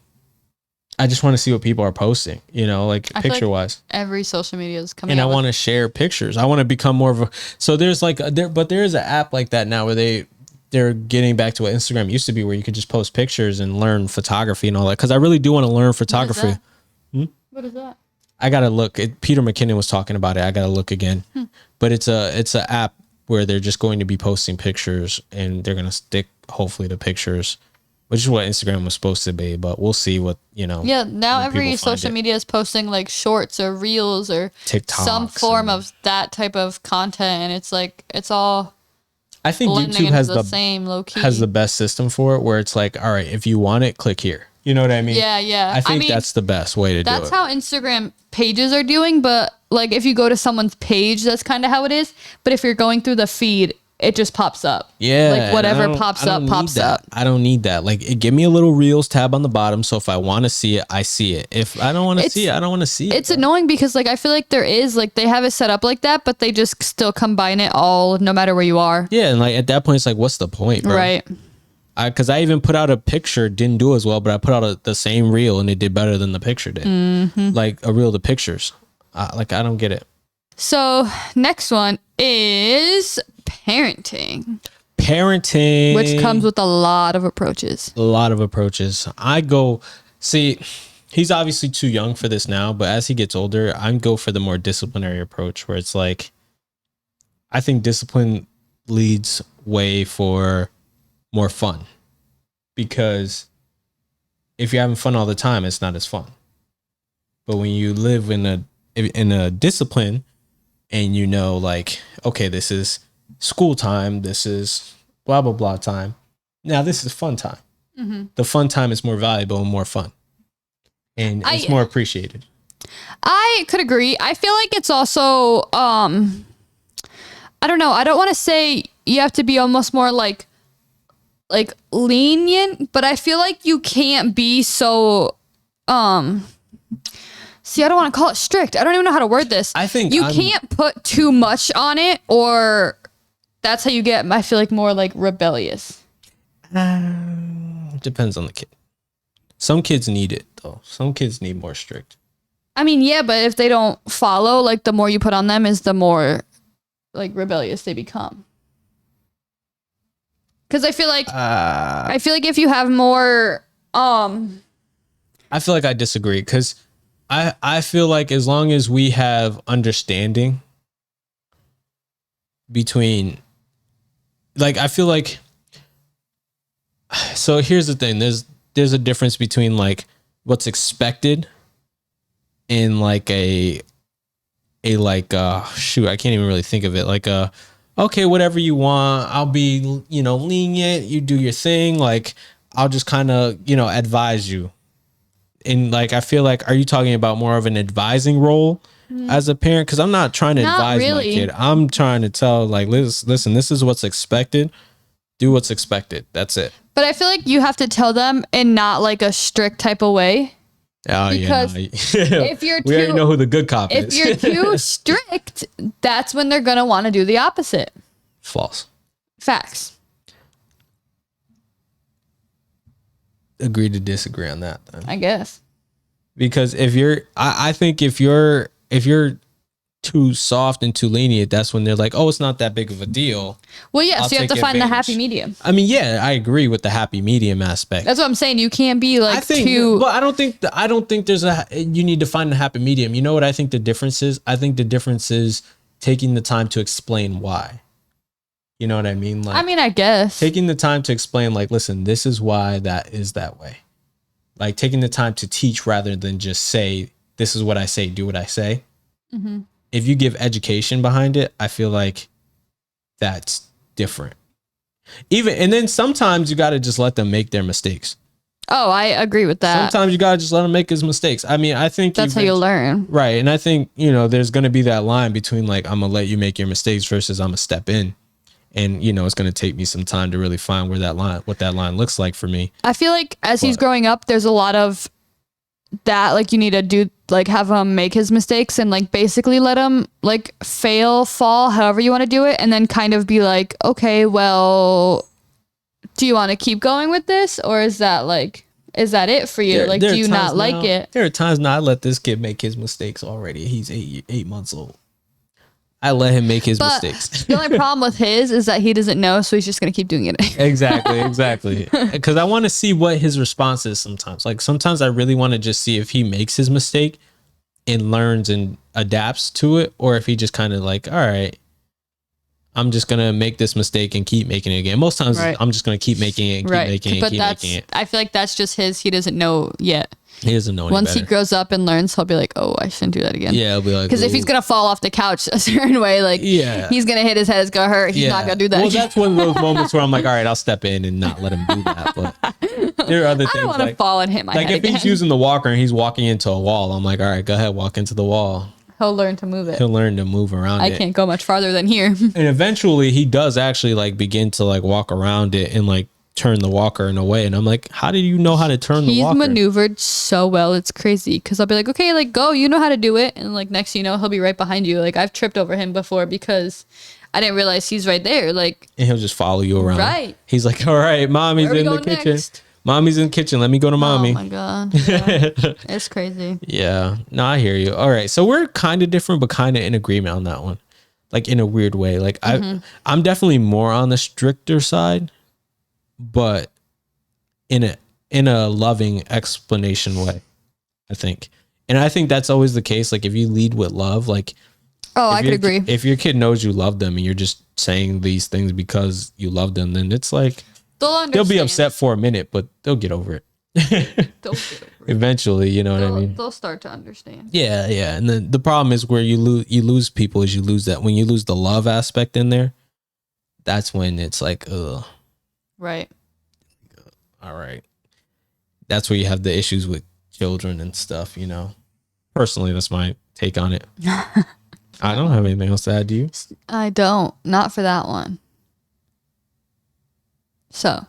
Speaker 1: I just want to see what people are posting, you know, like
Speaker 2: I feel
Speaker 1: picture
Speaker 2: like
Speaker 1: wise.
Speaker 2: Every social media is coming
Speaker 1: And I
Speaker 2: out with-
Speaker 1: want to share pictures. I want to become more of a, so there's like but there is an app like that now where they're getting back to what Instagram used to be, where you could just post pictures and learn photography and all that. Cause I really do want to learn photography.
Speaker 2: What is that?
Speaker 1: I gotta look. Peter McKinnon was talking about it. I gotta look again. But it's a app where they're just going to be posting pictures and they're gonna stick hopefully to pictures, which is what Instagram was supposed to be. But we'll see what, you know.
Speaker 2: Yeah, now
Speaker 1: when
Speaker 2: every
Speaker 1: people find
Speaker 2: social
Speaker 1: it.
Speaker 2: media is posting like shorts or reels or some
Speaker 1: TikToks
Speaker 2: form
Speaker 1: and-
Speaker 2: of that type of content, and it's like it's all
Speaker 1: I think
Speaker 2: blending
Speaker 1: YouTube
Speaker 2: into
Speaker 1: has
Speaker 2: the same low key.
Speaker 1: has the best system for it, where it's like, all right, if you want it, click here. You know what I mean?
Speaker 2: Yeah.
Speaker 1: I think
Speaker 2: mean,
Speaker 1: that's the best way to do
Speaker 2: that's
Speaker 1: it.
Speaker 2: how Instagram pages are doing, but like if you go to someone's page, that's kind of how it is. But if you're going through the feed, it just pops up.
Speaker 1: Yeah,
Speaker 2: Like
Speaker 1: and
Speaker 2: whatever
Speaker 1: I don't-
Speaker 2: pops
Speaker 1: I don't
Speaker 2: up,
Speaker 1: need
Speaker 2: pops
Speaker 1: that.
Speaker 2: up.
Speaker 1: I don't need that. Like, give me a little Reels tab on the bottom, so if I want to see it, I see it. If I don't want to see it, I don't want to see it.
Speaker 2: It's annoying because like I feel like there is like they have it set up like that, but they just still combine it all no matter where you are.
Speaker 1: Yeah, and like at that point, it's like, what's the point, bro?
Speaker 2: Right.
Speaker 1: Because I even put out a picture, didn't do as well, but I put out the same reel and it did better than the picture did.
Speaker 2: Mm-hmm.
Speaker 1: Like a reel to pictures. Like, I don't get it.
Speaker 2: So next one is parenting,
Speaker 1: Parenting,
Speaker 2: which comes with a lot of approaches.
Speaker 1: a lot of approaches. I go, see, he's obviously too young for this now, but as he gets older, I go for the more disciplinary approach, where it's like, I think discipline leads way for more fun, because if you're having fun all the time, it's not as fun. But when you live in a discipline, and you know, like, okay, this is school time, this is blah blah blah time, now this is fun time. The fun time is more valuable and more fun, and it's more appreciated.
Speaker 2: I could agree. I feel like it's also I don't know. I don't want to say you have to be almost more like lenient, but I feel like you can't be so see, I don't want to call it strict. I don't even know how to word this.
Speaker 1: I think
Speaker 2: you
Speaker 1: I'm-
Speaker 2: can't put too much on it, or that's how you get, I feel like, more like rebellious.
Speaker 1: Depends on the kid. Some kids need it though. Some kids need more strict.
Speaker 2: I mean, yeah, but if they don't follow, like the more you put on them is the more like rebellious they become. Because I feel like if you have more
Speaker 1: I feel like I disagree, because I feel like as long as we have understanding between, like, I feel like, so here's the thing, there's a difference between like what's expected in like a like shoot, I can't even really think of it, like okay, whatever you want, I'll be, you know, lenient, you do your thing, like I'll just kind of, you know, advise you. And like, I feel like, are you talking about more of an advising role as a parent? Because I'm not trying to
Speaker 2: Not
Speaker 1: advise
Speaker 2: really.
Speaker 1: my kid. I'm trying to tell, like, listen, this is what's expected. Do what's expected. That's it.
Speaker 2: But I feel like you have to tell them in not like a strict type of way.
Speaker 1: Oh,
Speaker 2: Because if you're
Speaker 1: we already
Speaker 2: too-
Speaker 1: know who the good cop
Speaker 2: If
Speaker 1: is.
Speaker 2: you're too strict, that's when they're going to want to do the opposite.
Speaker 1: False.
Speaker 2: Facts.
Speaker 1: Agree to disagree on that then.
Speaker 2: I guess.
Speaker 1: Because if you're, I think if you're too soft and too lenient, that's when they're like, oh, it's not that big of a deal.
Speaker 2: Well, yeah,
Speaker 1: I'll
Speaker 2: so you have to
Speaker 1: take
Speaker 2: find the
Speaker 1: advantage.
Speaker 2: happy medium.
Speaker 1: I mean, yeah, I agree with the happy medium aspect.
Speaker 2: That's what I'm saying. You can't be like
Speaker 1: I think,
Speaker 2: too.
Speaker 1: but I don't think there's you need to find the happy medium. You know what I think the difference is? I think the difference is taking the time to explain why. You know what I mean? Like,
Speaker 2: I mean, I guess.
Speaker 1: taking the time to explain, like, listen, this is why that is that way. Like, taking the time to teach rather than just say, this is what I say, do what I say.
Speaker 2: Mm-hmm.
Speaker 1: If you give education behind it, I feel like that's different. And then sometimes you got to just let them make their mistakes.
Speaker 2: Oh, I agree with that.
Speaker 1: Sometimes you got to just let them make his mistakes. I mean, I think
Speaker 2: That's how you learn.
Speaker 1: right. And I think, there's going to be that line between like, I'm going to let you make your mistakes versus I'm going to step in. And, it's going to take me some time to really find what that line looks like for me.
Speaker 2: I feel like as he's growing up, there's a lot of that, like you need to do, like have him make his mistakes and like basically let him like fail, fall, however you want to do it. And then kind of be like, okay, well, do you want to keep going with this? Or is that it for you? Like, do you not like it?
Speaker 1: There are times now I let this kid make his mistakes already. He's 8 months old. I let him make his
Speaker 2: But
Speaker 1: mistakes.
Speaker 2: the only problem with his is that he doesn't know, so he's just gonna keep doing it.
Speaker 1: Exactly. Because I want to see what his response is sometimes. Like sometimes I really want to just see if he makes his mistake and learns and adapts to it, or if he just kind of like, all right, I'm just gonna make this mistake and keep making it again. Most times I'm just gonna keep making it and keep making it and keep making it.
Speaker 2: I feel like that's just his. He doesn't know yet.
Speaker 1: He doesn't know any
Speaker 2: Once
Speaker 1: better.
Speaker 2: he grows up and learns, he'll be like, oh, I shouldn't do that again.
Speaker 1: Yeah, he'll be like,
Speaker 2: because if he's gonna fall off the couch a certain way, like he's gonna hit his head, it's gonna hurt. He's not gonna do that.
Speaker 1: Well,
Speaker 2: again.
Speaker 1: that's one of those moments where I'm like, all right, I'll step in and not let him do that. But there are other things.
Speaker 2: I don't want to fall and hit my
Speaker 1: like
Speaker 2: head
Speaker 1: if he's
Speaker 2: again.
Speaker 1: using the walker and he's walking into a wall, I'm like, all right, go ahead, walk into the wall.
Speaker 2: He'll learn to move it.
Speaker 1: He'll learn to move around
Speaker 2: I
Speaker 1: it.
Speaker 2: can't go much farther than here.
Speaker 1: And eventually he does actually like begin to like walk around it and like turn the walker in a way. And I'm like, how do you know how to turn the
Speaker 2: He's
Speaker 1: walker?
Speaker 2: maneuvered so well, it's crazy. Because I'll be like, okay, like go, you know how to do it, and like next thing you know, he'll be right behind you. Like I've tripped over him before because I didn't realize he's right there. Like,
Speaker 1: and he'll just follow you around.
Speaker 2: Right.
Speaker 1: He's like, all right, mommy's
Speaker 2: Where are we
Speaker 1: in the
Speaker 2: going
Speaker 1: kitchen.
Speaker 2: next?
Speaker 1: Mommy's in the kitchen. Let me go to mommy.
Speaker 2: oh my god, yeah. It's crazy.
Speaker 1: Yeah, no, I hear you. All right, so we're kind of different, but kind of in agreement on that one, like in a weird way. Like I'm definitely more on the stricter side, but in a loving explanation way, I think. And I think that's always the case. Like if you lead with love, like
Speaker 2: Oh, I could agree.
Speaker 1: If your kid knows you love them and you're just saying these things because you love them, then it's like they'll be upset for a minute, but they'll get over it.
Speaker 2: They'll get over it.
Speaker 1: Eventually, you know what I mean?
Speaker 2: They'll start to understand.
Speaker 1: Yeah. And then the problem is where you lose people is you lose that. When you lose the love aspect in there, that's when it's like, ugh.
Speaker 2: Right.
Speaker 1: All right. That's where you have the issues with children and stuff, Personally, that's my take on it. I don't have anything else to add, do you?
Speaker 2: I don't. Not for that one. So,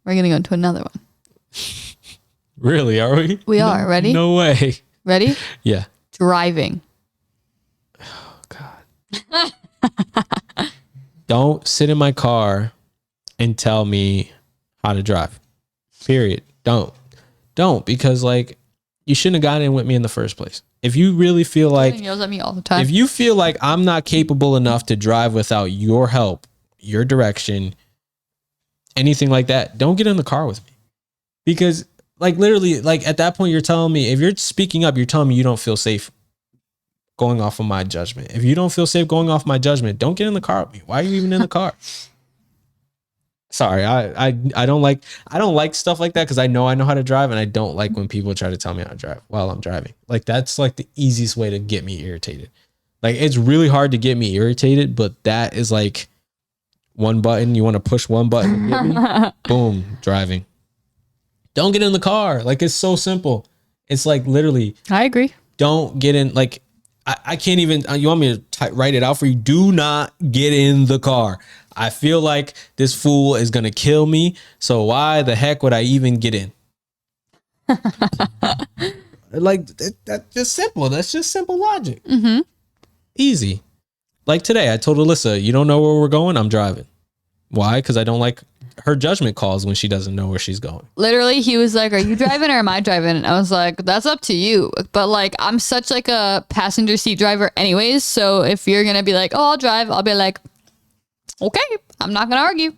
Speaker 2: we're going to go into another one.
Speaker 1: Really, are we?
Speaker 2: We are. Ready?
Speaker 1: No way.
Speaker 2: Ready?
Speaker 1: Yeah.
Speaker 2: Driving.
Speaker 1: Oh, God. Don't sit in my car and tell me how to drive. Period. Don't, because like you shouldn't have gotten in with me in the first place. If you really feel like
Speaker 2: He yells at me all the time.
Speaker 1: if you feel like I'm not capable enough to drive without your help, your direction, anything like that, don't get in the car with me. Because like literally, like at that point, you're telling me, if you're speaking up, you're telling me you don't feel safe going off of my judgment. If you don't feel safe going off my judgment, don't get in the car with me. Why are you even in the car? Sorry, I don't like stuff like that because I know how to drive, and I don't like when people try to tell me how to drive while I'm driving. Like that's like the easiest way to get me irritated. Like it's really hard to get me irritated, but that is like one button. You want to push one button to get me? Boom, driving. Don't get in the car. Like it's so simple. It's like literally,
Speaker 2: I agree.
Speaker 1: don't get in. Like, I can't even, you want me to write it out for you? Do not get in the car. I feel like this fool is going to kill me. So why the heck would I even get in? Like, that's just simple. That's just simple logic.
Speaker 2: Mm-hmm.
Speaker 1: Easy. Like today, I told Alyssa, you don't know where we're going? I'm driving. Why? Because I don't like her judgment calls when she doesn't know where she's going.
Speaker 2: Literally, he was like, are you driving or am I driving? And I was like, that's up to you. But like, I'm such like a passenger seat driver anyways. So if you're going to be like, oh, I'll drive, I'll be like, okay, I'm not going to argue.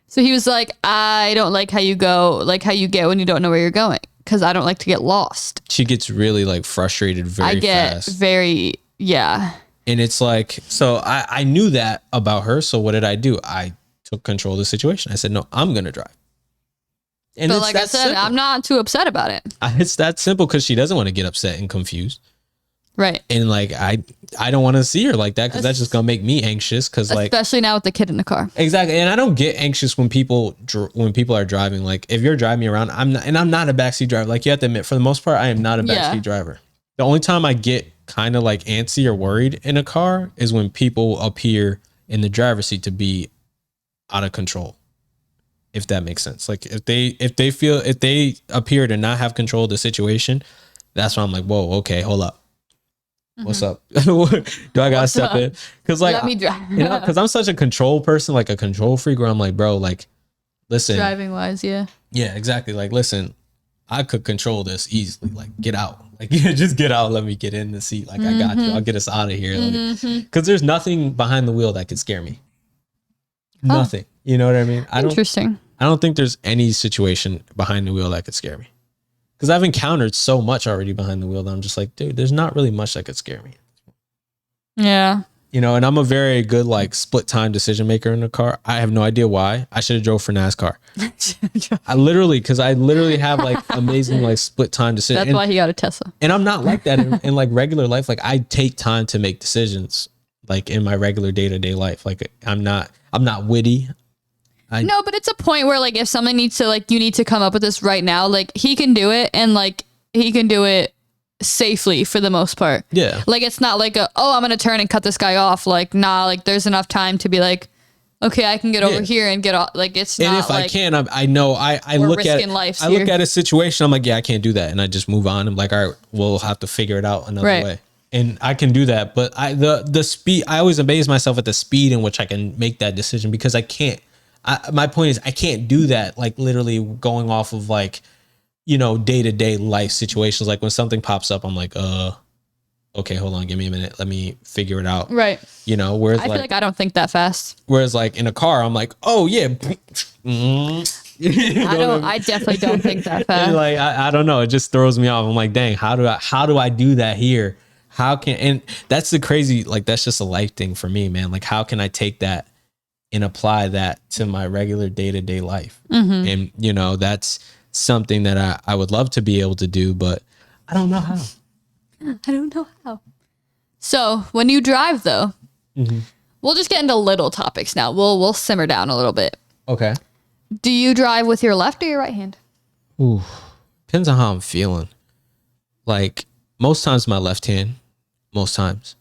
Speaker 2: So he was like, I don't like how you go, like how you get when you don't know where you're going. Because I don't like to get lost.
Speaker 1: She gets really like frustrated very fast.
Speaker 2: Yeah.
Speaker 1: And it's like, so I knew that about her. So what did I do? I took control of the situation. I said, no, I'm going to drive. And
Speaker 2: but like I said, simple. I'm not too upset about it.
Speaker 1: It's that simple because she doesn't want to get upset and confused.
Speaker 2: Right.
Speaker 1: And like, I don't want to see her like that because that's just going to make me anxious. Because like,
Speaker 2: especially now with the kid in the car.
Speaker 1: Exactly. And I don't get anxious when people are driving. Like if you're driving me around, I'm not a backseat driver. Like you have to admit, for the most part, I am not a backseat driver. The only time I get kind of like antsy or worried in a car is when people appear in the driver's seat to be out of control. If that makes sense. Like if they appear to not have control of the situation, that's when I'm like, whoa, okay, hold up. What's up? Do I gotta step in? Because like,
Speaker 2: let me drive.
Speaker 1: Because I'm such a control person, like a control freak, where I'm like, bro, like, listen,
Speaker 2: driving wise, yeah,
Speaker 1: exactly. Like, listen, I could control this easily. Like, get out. Like, just get out. Let me get in the seat. Like, I got you. I'll get us out of here. Because there's nothing behind the wheel that could scare me. Nothing. You know what I mean?
Speaker 2: Interesting.
Speaker 1: I don't think there's any situation behind the wheel that could scare me. Because I've encountered so much already behind the wheel that I'm just like, dude, there's not really much that could scare me.
Speaker 2: Yeah.
Speaker 1: You know, and I'm a very good like split time decision maker in the car. I have no idea why. I should have drove for NASCAR. I literally have like amazing like split time decisions.
Speaker 2: That's why he got a Tesla.
Speaker 1: And I'm not like that in like regular life. Like I take time to make decisions like in my regular day-to-day life. Like I'm not witty.
Speaker 2: No, but it's a point where like if someone needs to like, you need to come up with this right now, like he can do it, and like he can do it safely for the most part.
Speaker 1: Yeah.
Speaker 2: Like it's not like I'm gonna turn and cut this guy off. Like nah, like there's enough time to be like, okay, I can get over here and get off. Like it's not. And if
Speaker 1: like, I can, I know I look at look at a situation. I'm like, yeah, I can't do that, and I just move on. I'm like, all right, we'll have to figure it out another way. And I can do that, but the speed. I always amaze myself at the speed in which I can make that decision, because I can't. My point is, I can't do that, like literally going off of like, you know, day-to-day life situations. Like when something pops up, I'm like, okay, hold on, give me a minute. Let me figure it out.
Speaker 2: Right.
Speaker 1: You know, whereas
Speaker 2: I feel like I don't think that fast.
Speaker 1: Whereas like in a car, I'm like, oh yeah.
Speaker 2: I definitely don't think that fast.
Speaker 1: And like, I don't know. It just throws me off. I'm like, dang, how do I do that here? And that's the crazy, like, that's just a life thing for me, man. Like, how can I take that and apply that to my regular day-to-day life? And, you know, that's something that I would love to be able to do, but I don't know how.
Speaker 2: I don't know how. So when you drive though, we'll just get into little topics now. We'll simmer down a little bit.
Speaker 1: Okay.
Speaker 2: Do you drive with your left or your right hand?
Speaker 1: Ooh, depends on how I'm feeling. Like most times my left hand, most times.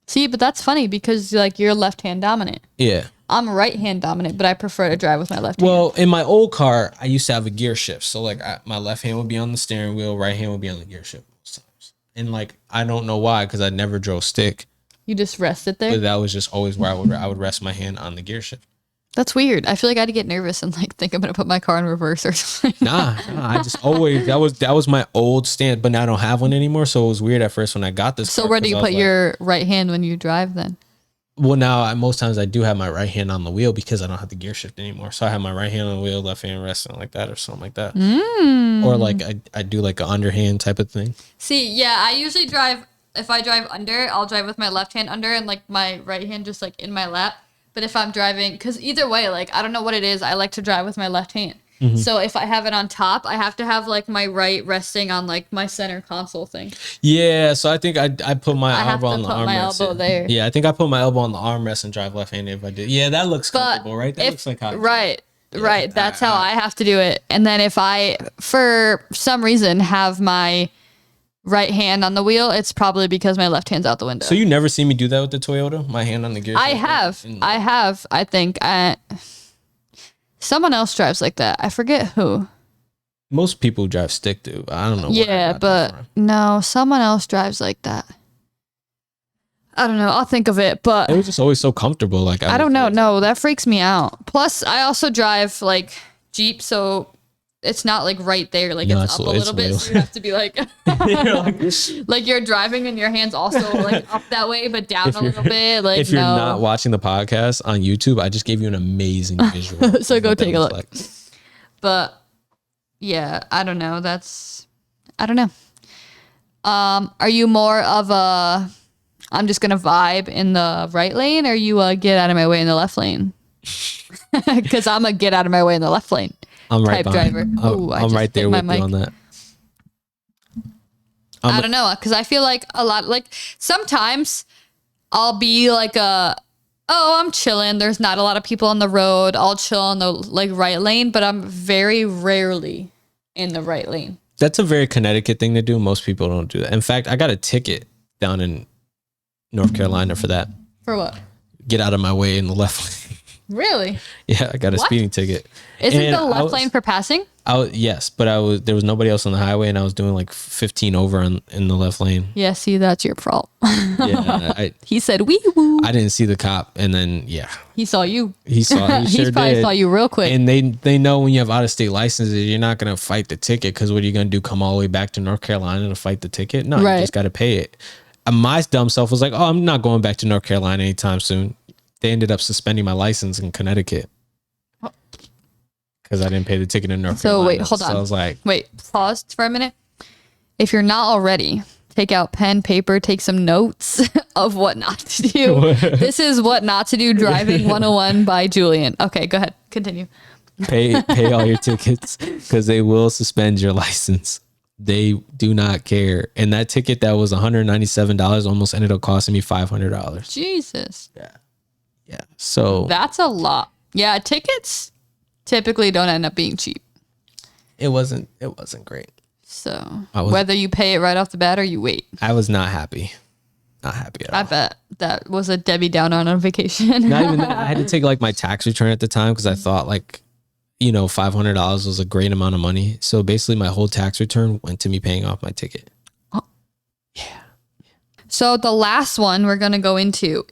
Speaker 2: See, but that's funny because like you're left hand dominant.
Speaker 1: Yeah.
Speaker 2: I'm right hand dominant, but I prefer to drive with my left hand.
Speaker 1: Well, in my old car, I used to have a gear shift. So like my left hand would be on the steering wheel, right hand would be on the gear shift most times. And like, I don't know why, because I never drove stick.
Speaker 2: You just rest it there?
Speaker 1: But that was just always where I would rest my hand on the gear shift.
Speaker 2: That's weird. I feel like I had to get nervous and like think I'm gonna put my car in reverse or something.
Speaker 1: Nah, I just always that was my old stance, but now I don't have one anymore. So it was weird at first when I got this.
Speaker 2: So where do you put your right hand when you drive then?
Speaker 1: Well, now most times I do have my right hand on the wheel because I don't have the gear shift anymore. So I have my right hand on the wheel, left hand resting like that or something like that. Or like I do like an underhand type of thing.
Speaker 2: See, yeah, I usually drive. If I drive under, I'll drive with my left hand under and like my right hand just like in my lap. But if I'm driving, because either way, like, I don't know what it is, I like to drive with my left hand. So if I have it on top, I have to have like my right resting on like my center console thing.
Speaker 1: Yeah, so I think I put my elbow on the armrest.
Speaker 2: my elbow there.
Speaker 1: Yeah, I think I put my elbow on the armrest and drive left handed if I did. Yeah, that looks comfortable, right? That looks like how.
Speaker 2: Right. Right. That's how I have to do it. And then if I, for some reason, have my right hand on the wheel, it's probably because my left hand's out the window.
Speaker 1: So you never see me do that with the Toyota? My hand on the gear?
Speaker 2: I have. I think. Someone else drives like that. I forget who.
Speaker 1: Most people drive stick, dude. I don't know.
Speaker 2: Yeah, but no, someone else drives like that. I don't know. I'll think of it, but
Speaker 1: it was just always so comfortable. Like
Speaker 2: I don't know. No, that freaks me out. Plus, I also drive like Jeep, so it's not like right there. Like it's up a little bit, so you have to be like, like you're driving and your hand's also like up that way, but down a little bit. Like
Speaker 1: if you're not watching the podcast on YouTube, I just gave you an amazing visual.
Speaker 2: So go take a look. But yeah, I don't know. I don't know. Are you more of a I'm just gonna vibe in the right lane, or you get out of my way in the left lane? Because I'm a get out of my way in the left lane.
Speaker 1: I'm right
Speaker 2: type driver.
Speaker 1: I'm right there with you on that.
Speaker 2: I don't know, because I feel like a lot, like sometimes I'll be like I'm chilling. There's not a lot of people on the road. I'll chill in the like right lane, but I'm very rarely in the right lane.
Speaker 1: That's a very Connecticut thing to do. Most people don't do that. In fact, I got a ticket down in North Carolina for that.
Speaker 2: For what?
Speaker 1: Get out of my way in the left lane.
Speaker 2: Really?
Speaker 1: Yeah, I got a speeding ticket.
Speaker 2: Isn't the left lane for passing?
Speaker 1: Yes, but there was nobody else on the highway, and I was doing like 15 over in the left lane.
Speaker 2: Yeah, see, that's your fault.
Speaker 1: Yeah,
Speaker 2: he said wee woo.
Speaker 1: I didn't see the cop, and then
Speaker 2: he saw you.
Speaker 1: He sure
Speaker 2: probably saw you real quick.
Speaker 1: And they know when you have out of state licenses, you're not gonna fight the ticket, because what are you gonna do? Come all the way back to North Carolina to fight the ticket? No,
Speaker 2: right.
Speaker 1: You just gotta pay it. My dumb self was like, oh, I'm not going back to North Carolina anytime soon. They ended up suspending my license in Connecticut because I didn't pay the ticket in North Carolina.
Speaker 2: So wait, hold on.
Speaker 1: So I was like,
Speaker 2: pause for a minute. If you're not already, take out pen, paper, take some notes of what not to do. This is What Not to Do Driving 101 by Julian. Okay, go ahead. Continue.
Speaker 1: Pay all your tickets, because they will suspend your license. They do not care. And that ticket that was $197 almost ended up costing me $500.
Speaker 2: Jesus.
Speaker 1: Yeah. So
Speaker 2: that's a lot. Yeah, tickets typically don't end up being cheap.
Speaker 1: It wasn't great.
Speaker 2: So whether you pay it right off the bat or you wait.
Speaker 1: I was not happy. Not happy at all.
Speaker 2: I bet that was a Debbie Downer on a vacation.
Speaker 1: Not even that. I had to take like my tax return at the time, because I thought like, $500 was a great amount of money. So basically my whole tax return went to me paying off my ticket.
Speaker 2: Oh. Yeah. So the last one we're going to go into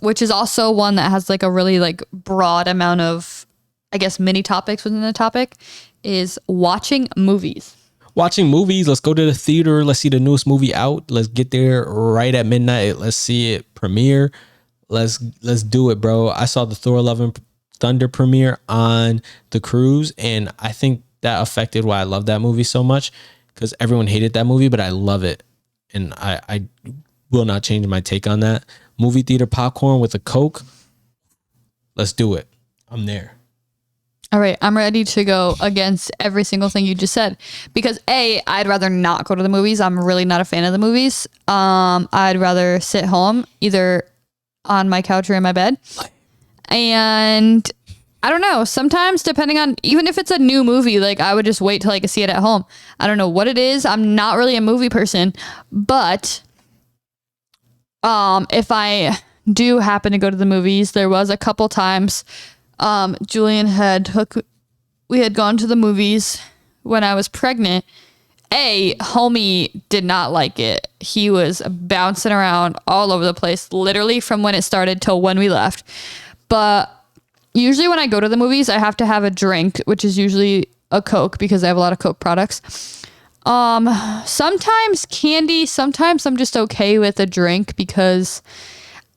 Speaker 2: which is also one that has like a really like broad amount of, I guess, mini topics within the topic, is watching movies. Watching
Speaker 1: movies. Let's go to the theater. Let's see the newest movie out. Let's get there right at midnight. Let's see it premiere. Let's do it, bro. I saw the Thor: Love and Thunder premiere on the cruise, and I think that affected why I love that movie so much, because everyone hated that movie, but I love it, and I will not change my take on that. Movie theater popcorn with a Coke. Let's do it. I'm there.
Speaker 2: All right, I'm ready to go against every single thing you just said, because I'd rather not go to the movies. I'm really not a fan of the movies. I'd rather sit home, either on my couch or in my bed. And I don't know, sometimes depending on, even if it's a new movie, like I would just wait till I could see it at home. I don't know what it is. I'm not really a movie person, but if I do happen to go to the movies, there was a couple times Julian we had gone to the movies when I was pregnant. Homie did not like it. He was bouncing around all over the place, literally from when it started till when we left. But usually when I go to the movies, I have to have a drink, which is usually a Coke, because I have a lot of Coke products. Sometimes candy, sometimes I'm just okay with a drink, because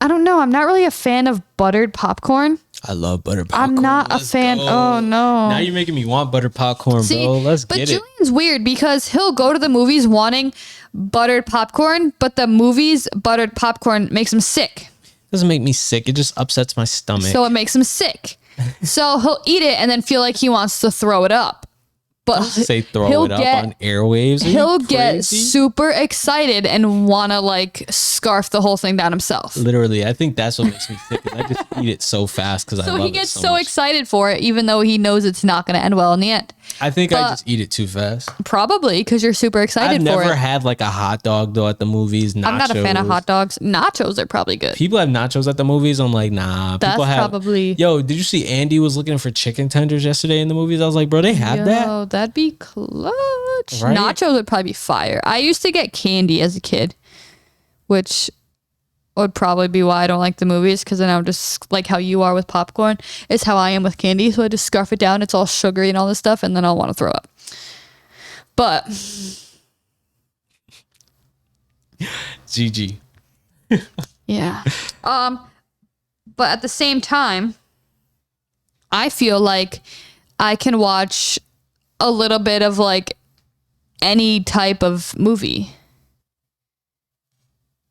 Speaker 2: I don't know, I'm not really a fan of buttered popcorn.
Speaker 1: I love buttered popcorn.
Speaker 2: I'm not a fan. Go. Oh no.
Speaker 1: Now you're making me want buttered popcorn, bro. Let's get it.
Speaker 2: But Julian's weird, because he'll go to the movies wanting buttered popcorn, but the movies buttered popcorn makes him sick.
Speaker 1: Doesn't make me sick. It just upsets my stomach.
Speaker 2: So it makes him sick. So he'll eat it and then feel like he wants to throw it up. But
Speaker 1: Say throw
Speaker 2: he'll
Speaker 1: it up
Speaker 2: get-
Speaker 1: on airwaves. Are you
Speaker 2: he'll get
Speaker 1: crazy?
Speaker 2: super excited and want to like scarf the whole thing down himself.
Speaker 1: Literally, I think that's what makes me sick. I just eat it so fast because I
Speaker 2: So
Speaker 1: love
Speaker 2: he gets
Speaker 1: it
Speaker 2: so
Speaker 1: much.
Speaker 2: excited for it, even though he knows it's not going to end well in the end.
Speaker 1: I think I
Speaker 2: But-
Speaker 1: just eat it too fast.
Speaker 2: Probably because you're super excited
Speaker 1: I've
Speaker 2: for
Speaker 1: never
Speaker 2: it.
Speaker 1: had like a hot dog though at the movies. Nachos.
Speaker 2: I'm not a fan of hot dogs. Nachos are probably good.
Speaker 1: People have nachos at the movies. I'm like, nah.
Speaker 2: That's
Speaker 1: People have.
Speaker 2: probably-
Speaker 1: Yo, did you see Andy was looking for chicken tenders yesterday in the movies? I was like, bro, they have that.
Speaker 2: Yo, that'd be clutch.
Speaker 1: Right?
Speaker 2: Nachos would probably be fire. I used to get candy as a kid, which would probably be why I don't like the movies, because then I'm just like how you are with popcorn is how I am with candy. So I just scarf it down. It's all sugary and all this stuff, and then I'll want to throw up. But
Speaker 1: GG.
Speaker 2: yeah. But at the same time, I feel like I can watch a little bit of like any type of movie.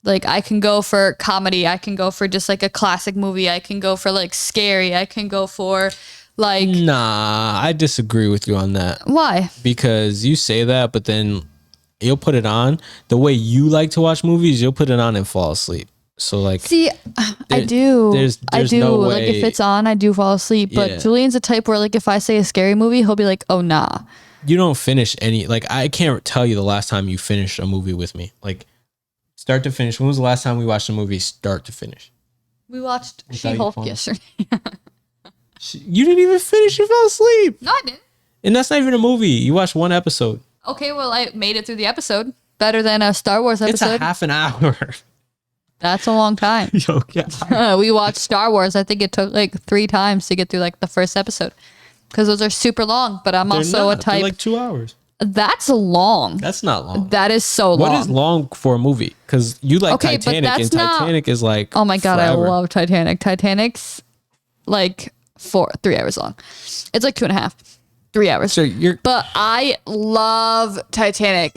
Speaker 2: Like I can go for comedy, I can go for just like a classic movie, I can go for like scary, I can go for like
Speaker 1: Nah, I disagree with you on that
Speaker 2: why?
Speaker 1: because you say that, but then you'll put it on the way you like to watch movies. You'll put it on and fall asleep. So like,
Speaker 2: See, I
Speaker 1: There-
Speaker 2: do. I
Speaker 1: there's
Speaker 2: do.
Speaker 1: no
Speaker 2: Like if
Speaker 1: way-
Speaker 2: it's on, I do fall asleep. But
Speaker 1: Yeah.
Speaker 2: Julian's a type where like if I say a scary movie, he'll be like, "Oh nah."
Speaker 1: you don't finish any. Like I can't tell you the last time you finished a movie with me. Like start to finish. When was the last time we watched a movie start to finish?
Speaker 2: We watched
Speaker 1: Without your
Speaker 2: She-Hulk
Speaker 1: phone?
Speaker 2: yesterday.
Speaker 1: You didn't even finish. You fell asleep.
Speaker 2: No, I didn't.
Speaker 1: And that's not even a movie. You watched one episode.
Speaker 2: Okay, well, I made it through the episode. Better than a Star Wars
Speaker 1: It's
Speaker 2: episode.
Speaker 1: a half an hour.
Speaker 2: That's a long time.
Speaker 1: Yo, yeah.
Speaker 2: We watched Star Wars. I think it took like 3 times to get through like the first episode. Because those are super long. But I'm
Speaker 1: They're
Speaker 2: also a
Speaker 1: not. They're
Speaker 2: type.
Speaker 1: like 2 hours.
Speaker 2: That's long.
Speaker 1: That's not long.
Speaker 2: That is so long.
Speaker 1: What is long for a movie? Because you like
Speaker 2: Okay, but
Speaker 1: Titanic,
Speaker 2: that's
Speaker 1: and
Speaker 2: not-
Speaker 1: Titanic is like
Speaker 2: Oh my God,
Speaker 1: forever.
Speaker 2: I love Titanic. Titanic's like 3 hours long. It's like 2.5, 3 hours.
Speaker 1: So you're
Speaker 2: But I love Titanic.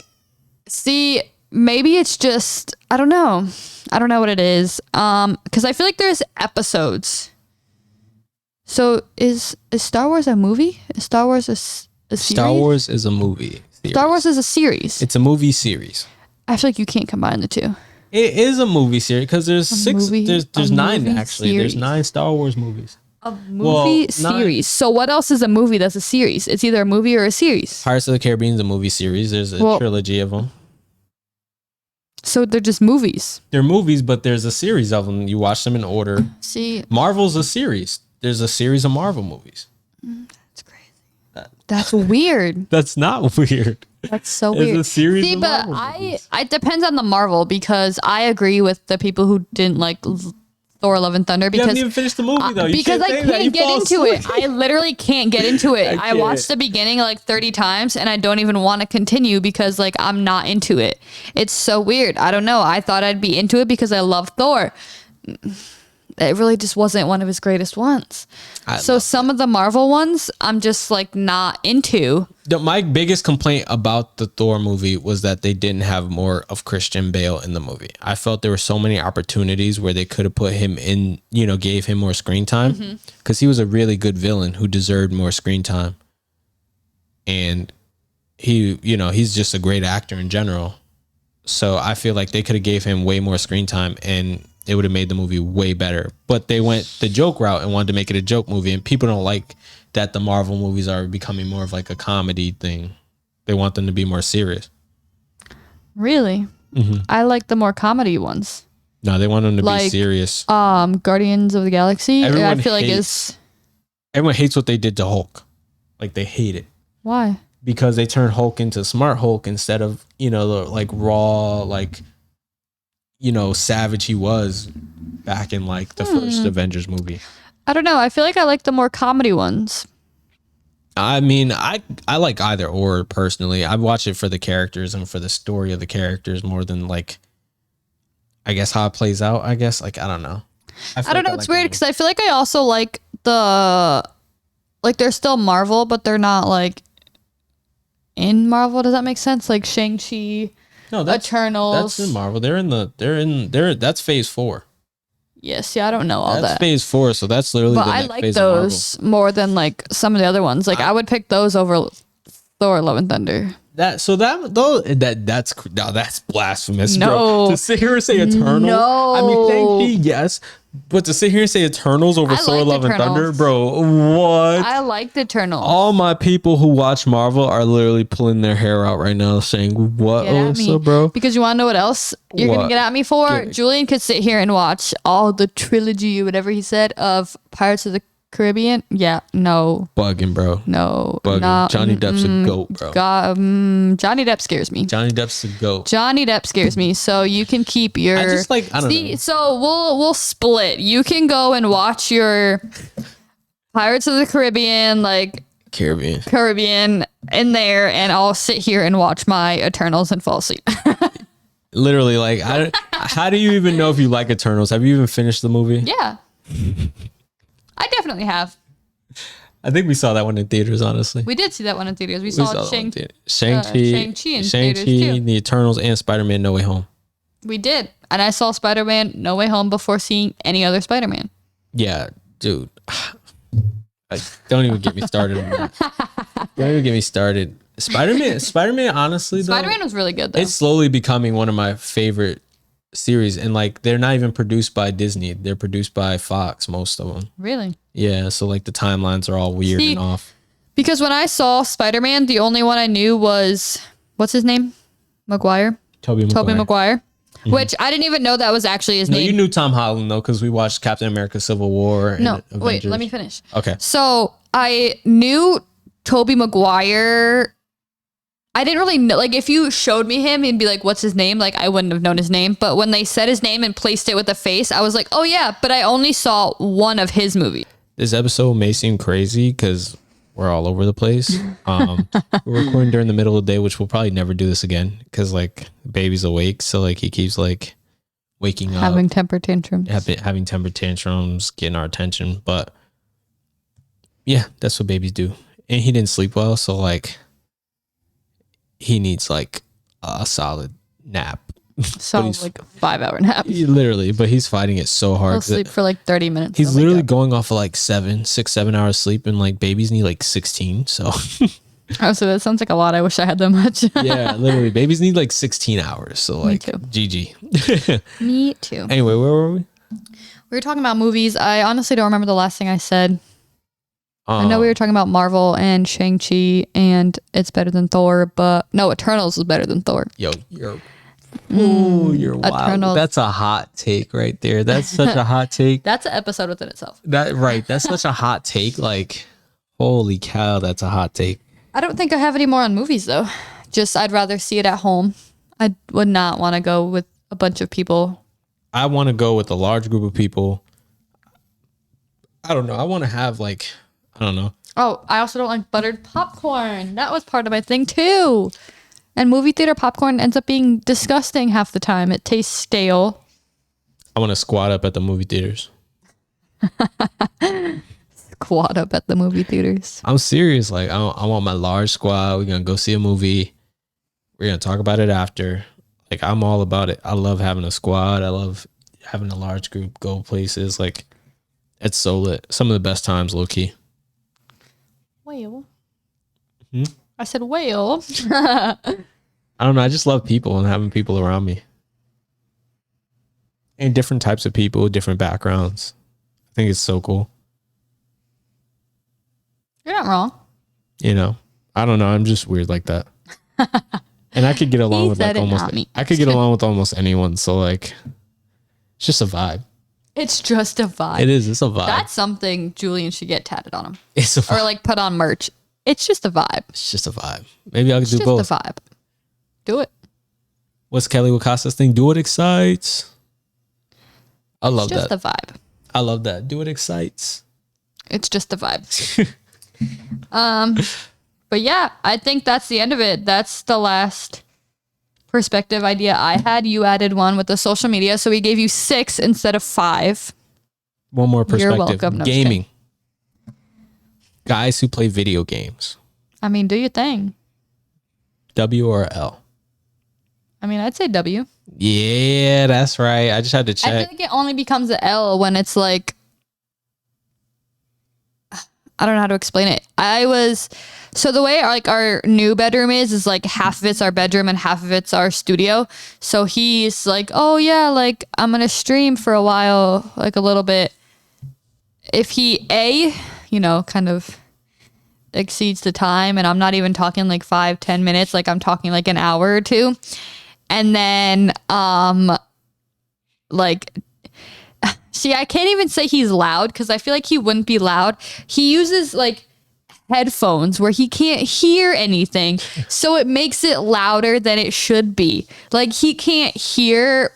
Speaker 2: See, maybe it's just I don't know. I don't know what it is. Because I feel like there's episodes. So is Star Wars a movie? Is Star Wars a series?
Speaker 1: Star Wars is a movie. Series.
Speaker 2: Star Wars is a series.
Speaker 1: It's a movie series.
Speaker 2: I feel like you can't combine the two.
Speaker 1: It is a movie series because there's six.
Speaker 2: movie-
Speaker 1: There's
Speaker 2: a
Speaker 1: 9
Speaker 2: movie
Speaker 1: actually. There's
Speaker 2: series.
Speaker 1: 9 Star Wars movies.
Speaker 2: A movie
Speaker 1: not-
Speaker 2: series. So what else is a movie that's a series? It's either a movie or a series.
Speaker 1: Pirates of the Caribbean is a movie series. There's a
Speaker 2: Well-
Speaker 1: trilogy of them.
Speaker 2: So they're just movies.
Speaker 1: They're movies, but there's a series of them. You watch them in order.
Speaker 2: See,
Speaker 1: Marvel's a series. There's a series of Marvel movies.
Speaker 2: that's crazy. That's weird.
Speaker 1: That's not weird.
Speaker 2: That's so
Speaker 1: It's
Speaker 2: weird.
Speaker 1: a series
Speaker 2: See,
Speaker 1: of
Speaker 2: but
Speaker 1: Marvel
Speaker 2: I
Speaker 1: movies.
Speaker 2: it depends on the Marvel because I agree with the people who didn't like Thor: Love and Thunder
Speaker 1: You
Speaker 2: because
Speaker 1: haven't even finished the movie though. You
Speaker 2: because I
Speaker 1: say that. You
Speaker 2: can't get
Speaker 1: fall
Speaker 2: into it.
Speaker 1: asleep.
Speaker 2: I literally can't get into it.
Speaker 1: I
Speaker 2: I watched
Speaker 1: can't.
Speaker 2: the beginning like 30 times and I don't even want to continue because like I'm not into it. It's so weird. I don't know. I thought I'd be into it because I love Thor. It really just wasn't one of his greatest ones. So some of the Marvel ones I'm just like not into.
Speaker 1: My biggest complaint about the Thor movie was that they didn't have more of Christian Bale in the movie. I felt there were so many opportunities where they could have put him in, gave him more screen time because he was a really good villain who deserved more screen time. And he's just a great actor in general. So I feel like they could have gave him way more screen time and it would have made the movie way better. But they went the joke route and wanted to make it a joke movie. And people don't like that the Marvel movies are becoming more of like a comedy thing. They want them to be more serious.
Speaker 2: Really? I like the more comedy ones.
Speaker 1: No, they want them to be
Speaker 2: Like,
Speaker 1: serious.
Speaker 2: Guardians of the Galaxy.
Speaker 1: Everyone
Speaker 2: I feel like
Speaker 1: hates-
Speaker 2: is
Speaker 1: Everyone hates what they did to Hulk. Like they hate it.
Speaker 2: why?
Speaker 1: Because they turned Hulk into Smart Hulk instead of, the like raw, like, savage he was back in like the first Avengers movie.
Speaker 2: I don't know. I feel like I like the more comedy ones.
Speaker 1: I mean, I like either or personally. I watch it for the characters and for the story of the characters more than like, I guess how it plays out. I guess like I don't know.
Speaker 2: I don't know. It's weird because I feel like I also like they're still Marvel, but they're not like in Marvel. Does that make sense? Like Shang-Chi,
Speaker 1: no, that's
Speaker 2: Eternals.
Speaker 1: in Marvel. That's phase 4.
Speaker 2: Yes, yeah, I don't know all
Speaker 1: That's
Speaker 2: that.
Speaker 1: phase 4. So that's literally
Speaker 2: But
Speaker 1: the
Speaker 2: I
Speaker 1: next
Speaker 2: like
Speaker 1: phase of Marvel.
Speaker 2: those more than like some of the other ones. Like I would pick those over Thor: Love and Thunder.
Speaker 1: That's blasphemous,
Speaker 2: No.
Speaker 1: bro. To sit here and say Eternals.
Speaker 2: No.
Speaker 1: I mean, thank you, yes. But to sit here and say Eternals over
Speaker 2: I
Speaker 1: Thor:
Speaker 2: liked
Speaker 1: Love and
Speaker 2: Eternals.
Speaker 1: Thunder, bro, what?
Speaker 2: I liked Eternals.
Speaker 1: All my people who watch Marvel are literally pulling their hair out right now, saying, "What,
Speaker 2: Get at me.
Speaker 1: Alyssa, bro?"
Speaker 2: Because you want to know what else you're
Speaker 1: What?
Speaker 2: gonna get at me for?
Speaker 1: Get me.
Speaker 2: Julian could sit here and watch all the trilogy, whatever he said, of Pirates of the Caribbean. Yeah, no,
Speaker 1: Bugging, bro.
Speaker 2: no,
Speaker 1: Bugging.
Speaker 2: no.
Speaker 1: Johnny Depp's a goat, bro.
Speaker 2: Johnny Depp scares me.
Speaker 1: Johnny Depp's the goat.
Speaker 2: Johnny Depp scares me. So you can keep your.
Speaker 1: I just like, I don't know.
Speaker 2: So we'll split. You can go and watch your Pirates of the Caribbean, like Caribbean in there, and I'll sit here and watch my Eternals and fall asleep.
Speaker 1: Literally, like, how do you even know if you like Eternals? Have you even finished the movie?
Speaker 2: Yeah. I definitely have.
Speaker 1: I think we saw that one in theaters, honestly.
Speaker 2: We did see that one in theaters. We saw
Speaker 1: that one in
Speaker 2: Shang-Chi.
Speaker 1: theaters.
Speaker 2: Shang-Chi in theaters, too.
Speaker 1: The Eternals, and Spider-Man No Way Home.
Speaker 2: We did. And I saw Spider-Man No Way Home before seeing any other Spider-Man.
Speaker 1: Yeah, dude. Don't even get me started on that. Don't even get me started. Spider-Man, honestly, though.
Speaker 2: Spider-Man was really good, though.
Speaker 1: It's slowly becoming one of my favorite series. And, like, they're not even produced by Disney. They're produced by Fox, most of them.
Speaker 2: Really?
Speaker 1: Yeah, so, like, the timelines are all weird and off.
Speaker 2: Because when I saw Spider-Man, the only one I knew was, what's his name? Maguire?
Speaker 1: Tobey
Speaker 2: Maguire. Which I didn't even know that was actually his
Speaker 1: No,
Speaker 2: name.
Speaker 1: you knew Tom Holland, though, because we watched Captain America Civil War. And
Speaker 2: No,
Speaker 1: Avengers.
Speaker 2: wait, let me finish.
Speaker 1: Okay.
Speaker 2: So I knew Tobey Maguire. I didn't really know, like, if you showed me him and be like, what's his name? Like, I wouldn't have known his name. But when they said his name and placed it with a face, I was like, oh yeah, but I only saw one of his movies.
Speaker 1: This episode may seem crazy because we're all over the place. We're recording during the middle of the day, which we'll probably never do this again because, like, baby's awake. So, like, he keeps, like, waking up.
Speaker 2: Having temper tantrums.
Speaker 1: Having temper tantrums, getting our attention. But, yeah, that's what babies do. And he didn't sleep well. So, like, he needs, like, a solid nap.
Speaker 2: So, like, a 5-hour nap.
Speaker 1: Literally, but he's fighting it so hard.
Speaker 2: He'll sleep for like 30 minutes.
Speaker 1: He's literally going off of like 7 hours sleep, and like babies need like 16. So
Speaker 2: oh, so that sounds like a lot. I wish I had that much.
Speaker 1: yeah, literally, babies need like 16 hours. So like,
Speaker 2: too.
Speaker 1: GG.
Speaker 2: Me too.
Speaker 1: Anyway, where were we?
Speaker 2: We were talking about movies. I honestly don't remember the last thing I said. I know we were talking about Marvel and Shang-Chi, and it's better than Thor, but no, Eternals is better than Thor.
Speaker 1: Yo, you're wild.
Speaker 2: Eternals.
Speaker 1: That's a hot take right there. That's such a hot take.
Speaker 2: That's an episode within itself.
Speaker 1: That's such a hot take. Like, holy cow, that's a hot take.
Speaker 2: I don't think I have any more on movies though. Just I'd rather see it at home. I would not want to go with a bunch of people.
Speaker 1: I want to go with a large group of people. I don't know. I want to have like, I don't know.
Speaker 2: Oh, I also don't like buttered popcorn. That was part of my thing too. And movie theater popcorn ends up being disgusting half the time. It tastes stale.
Speaker 1: I want to squat up at the movie theaters.
Speaker 2: Squat up at the movie theaters.
Speaker 1: I'm serious. Like, I want my large squad. We're going to go see a movie. We're going to talk about it after. Like, I'm all about it. I love having a squad. I love having a large group go places. Like, it's so lit. Some of the best times, low key.
Speaker 2: Whale. I said whale.
Speaker 1: I don't know. I just love people and having people around me. And different types of people, different backgrounds. I think it's so cool.
Speaker 2: You're not wrong.
Speaker 1: You know, I don't know. I'm just weird like that. And I could get along with like almost anyone. So like, it's just a vibe.
Speaker 2: It's just a vibe.
Speaker 1: It is. It's a vibe.
Speaker 2: That's something Julian should get tatted on him.
Speaker 1: It's a vibe.
Speaker 2: Or like put on merch. It's just a vibe.
Speaker 1: It's just a vibe. Maybe I could do
Speaker 2: It's
Speaker 1: both.
Speaker 2: just a vibe. Do it.
Speaker 1: What's Kelly Wacasa's thing? Do it excites. I love
Speaker 2: It's just
Speaker 1: that.
Speaker 2: a vibe.
Speaker 1: I love that. Do it excites.
Speaker 2: It's just a vibe. But yeah, I think that's the end of it. That's the last perspective idea I had. You added one with the social media, so we gave you 6 instead of 5.
Speaker 1: One more perspective.
Speaker 2: You're welcome. No,
Speaker 1: Gaming. Guys who play video games.
Speaker 2: I mean, do your thing.
Speaker 1: W or L?
Speaker 2: I mean, I'd say W.
Speaker 1: Yeah, that's right. I just had to
Speaker 2: I
Speaker 1: check.
Speaker 2: feel like it only becomes an L when it's like, I don't know how to explain it. So the way our new bedroom is like half of it's our bedroom and half of it's our studio. So he's like, oh yeah, like I'm going to stream for a while, like a little bit. If he, kind of exceeds the time, and I'm not even talking like 5-10 minutes, like I'm talking like an hour or two. And then, see, I can't even say he's loud because I feel like he wouldn't be loud. He uses like headphones where he can't hear anything. So it makes it louder than it should be. Like he can't hear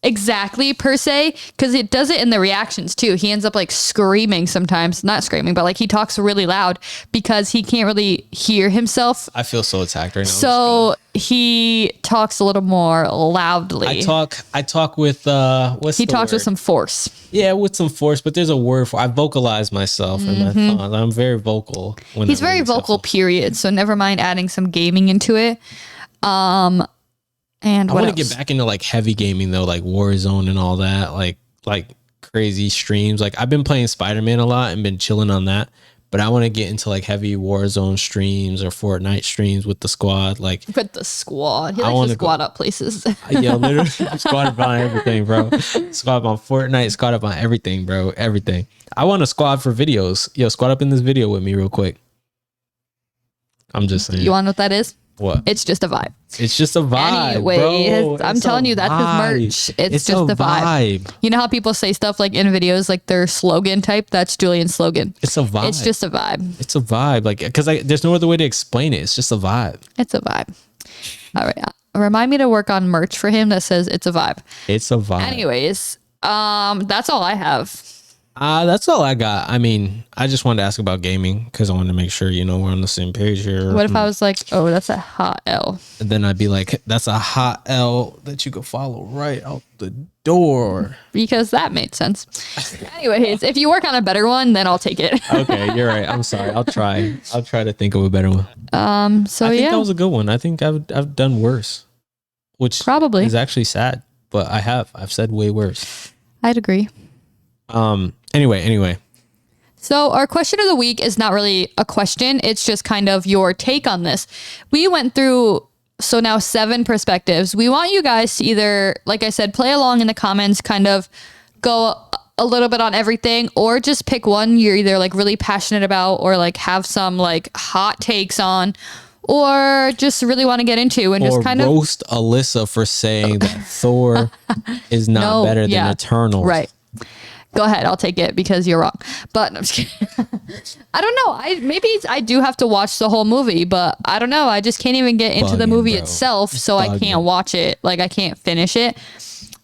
Speaker 2: exactly per se because it does it in the reactions too. He ends up like screaming sometimes, not screaming, but like he talks really loud because he can't really hear himself.
Speaker 1: I feel so attacked right now.
Speaker 2: So he talks a little more loudly.
Speaker 1: I talk with he talks
Speaker 2: with some force.
Speaker 1: Yeah, with some force, but there's a word for I vocalize myself in my thoughts. I'm very vocal when
Speaker 2: he's very vocal, period. So never mind adding some gaming into it. And
Speaker 1: I want to get back into like heavy gaming though, like Warzone and all that, like crazy streams. Like I've been playing Spider-Man a lot and been chilling on that, but I want to get into like heavy Warzone streams or Fortnite streams with the squad. Like
Speaker 2: with the squad, he likes to squad up places.
Speaker 1: Yeah, literally squad up on everything, bro. Squad up on Fortnite, squad up on everything, bro. Everything. I want a squad for videos. Yo, squad up in this video with me real quick. I'm just saying.
Speaker 2: You want to know what that is?
Speaker 1: What?
Speaker 2: It's just a vibe.
Speaker 1: It's just a vibe.
Speaker 2: Anyway,
Speaker 1: bro.
Speaker 2: I'm telling you, that's his merch. It's just a vibe. You know how people say stuff like in videos, like their slogan type? That's Julian's slogan.
Speaker 1: It's a vibe.
Speaker 2: It's just a vibe.
Speaker 1: It's a vibe. Like, because there's no other way to explain it. It's just a vibe.
Speaker 2: It's a vibe. All right. Remind me to work on merch for him that says it's a vibe.
Speaker 1: It's a vibe.
Speaker 2: Anyways, that's all I have.
Speaker 1: That's all I got. I mean, I just wanted to ask about gaming because I wanted to make sure, we're on the same page here.
Speaker 2: What if I was like, oh, that's a hot L?
Speaker 1: And then I'd be like, that's a hot L that you could follow right out the door.
Speaker 2: Because that made sense. Anyways, if you work on a better one, then I'll take it.
Speaker 1: Okay, you're right. I'm sorry. I'll try to think of a better one.
Speaker 2: I think
Speaker 1: that was a good one. I think I've done worse, which
Speaker 2: probably
Speaker 1: is actually sad, but I've said way worse.
Speaker 2: I'd agree.
Speaker 1: Anyway.
Speaker 2: So our question of the week is not really a question. It's just kind of your take on this. We went through, so now 7 perspectives. We want you guys to either, like I said, play along in the comments, kind of go a little bit on everything, or just pick one you're either like really passionate about or like have some like hot takes on, or just really want to get into and just kind of
Speaker 1: roast Alyssa for saying that Thor is not better than Eternals.
Speaker 2: Right. Go ahead, I'll take it because you're wrong. But I'm just kidding. I don't know. Maybe I do have to watch the whole movie, but I don't know. I just can't even get into the movie itself, so I can't watch it. Like I can't finish it.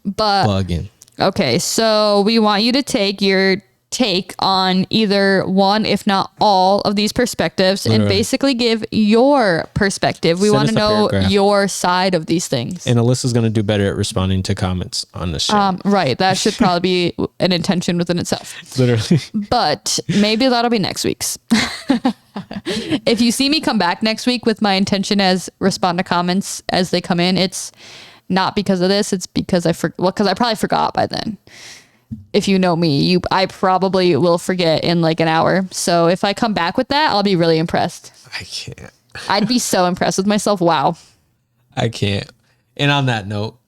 Speaker 2: But
Speaker 1: bugging.
Speaker 2: Okay, so we want you to take your take on either one, if not all, of these perspectives and basically give your perspective. We want to know your side of these things.
Speaker 1: And Alyssa's going to do better at responding to comments on the show.
Speaker 2: Right. That should probably be an intention within itself.
Speaker 1: Literally.
Speaker 2: But maybe that'll be next week's. If you see me come back next week with my intention as respond to comments as they come in, it's not because of this. It's because because I probably forgot by then. If you know me, I probably will forget in like an hour. So if I come back with that, I'll be really impressed.
Speaker 1: I can't.
Speaker 2: I'd be so impressed with myself. Wow.
Speaker 1: I can't. And on that note,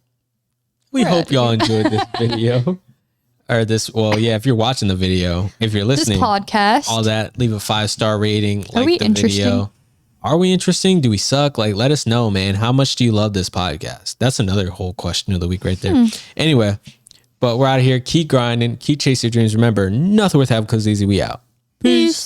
Speaker 1: we hope y'all enjoyed this video. Or if you're watching the video, if you're listening,
Speaker 2: this podcast,
Speaker 1: all that, leave a 5-star rating.
Speaker 2: Are we interesting?
Speaker 1: Are we interesting? Do we suck? Like, let us know, man. How much do you love this podcast? That's another whole question of the week right there. Anyway. But we're out of here. Keep grinding. Keep chasing your dreams. Remember, nothing worth having comes easy. We out.
Speaker 2: Peace.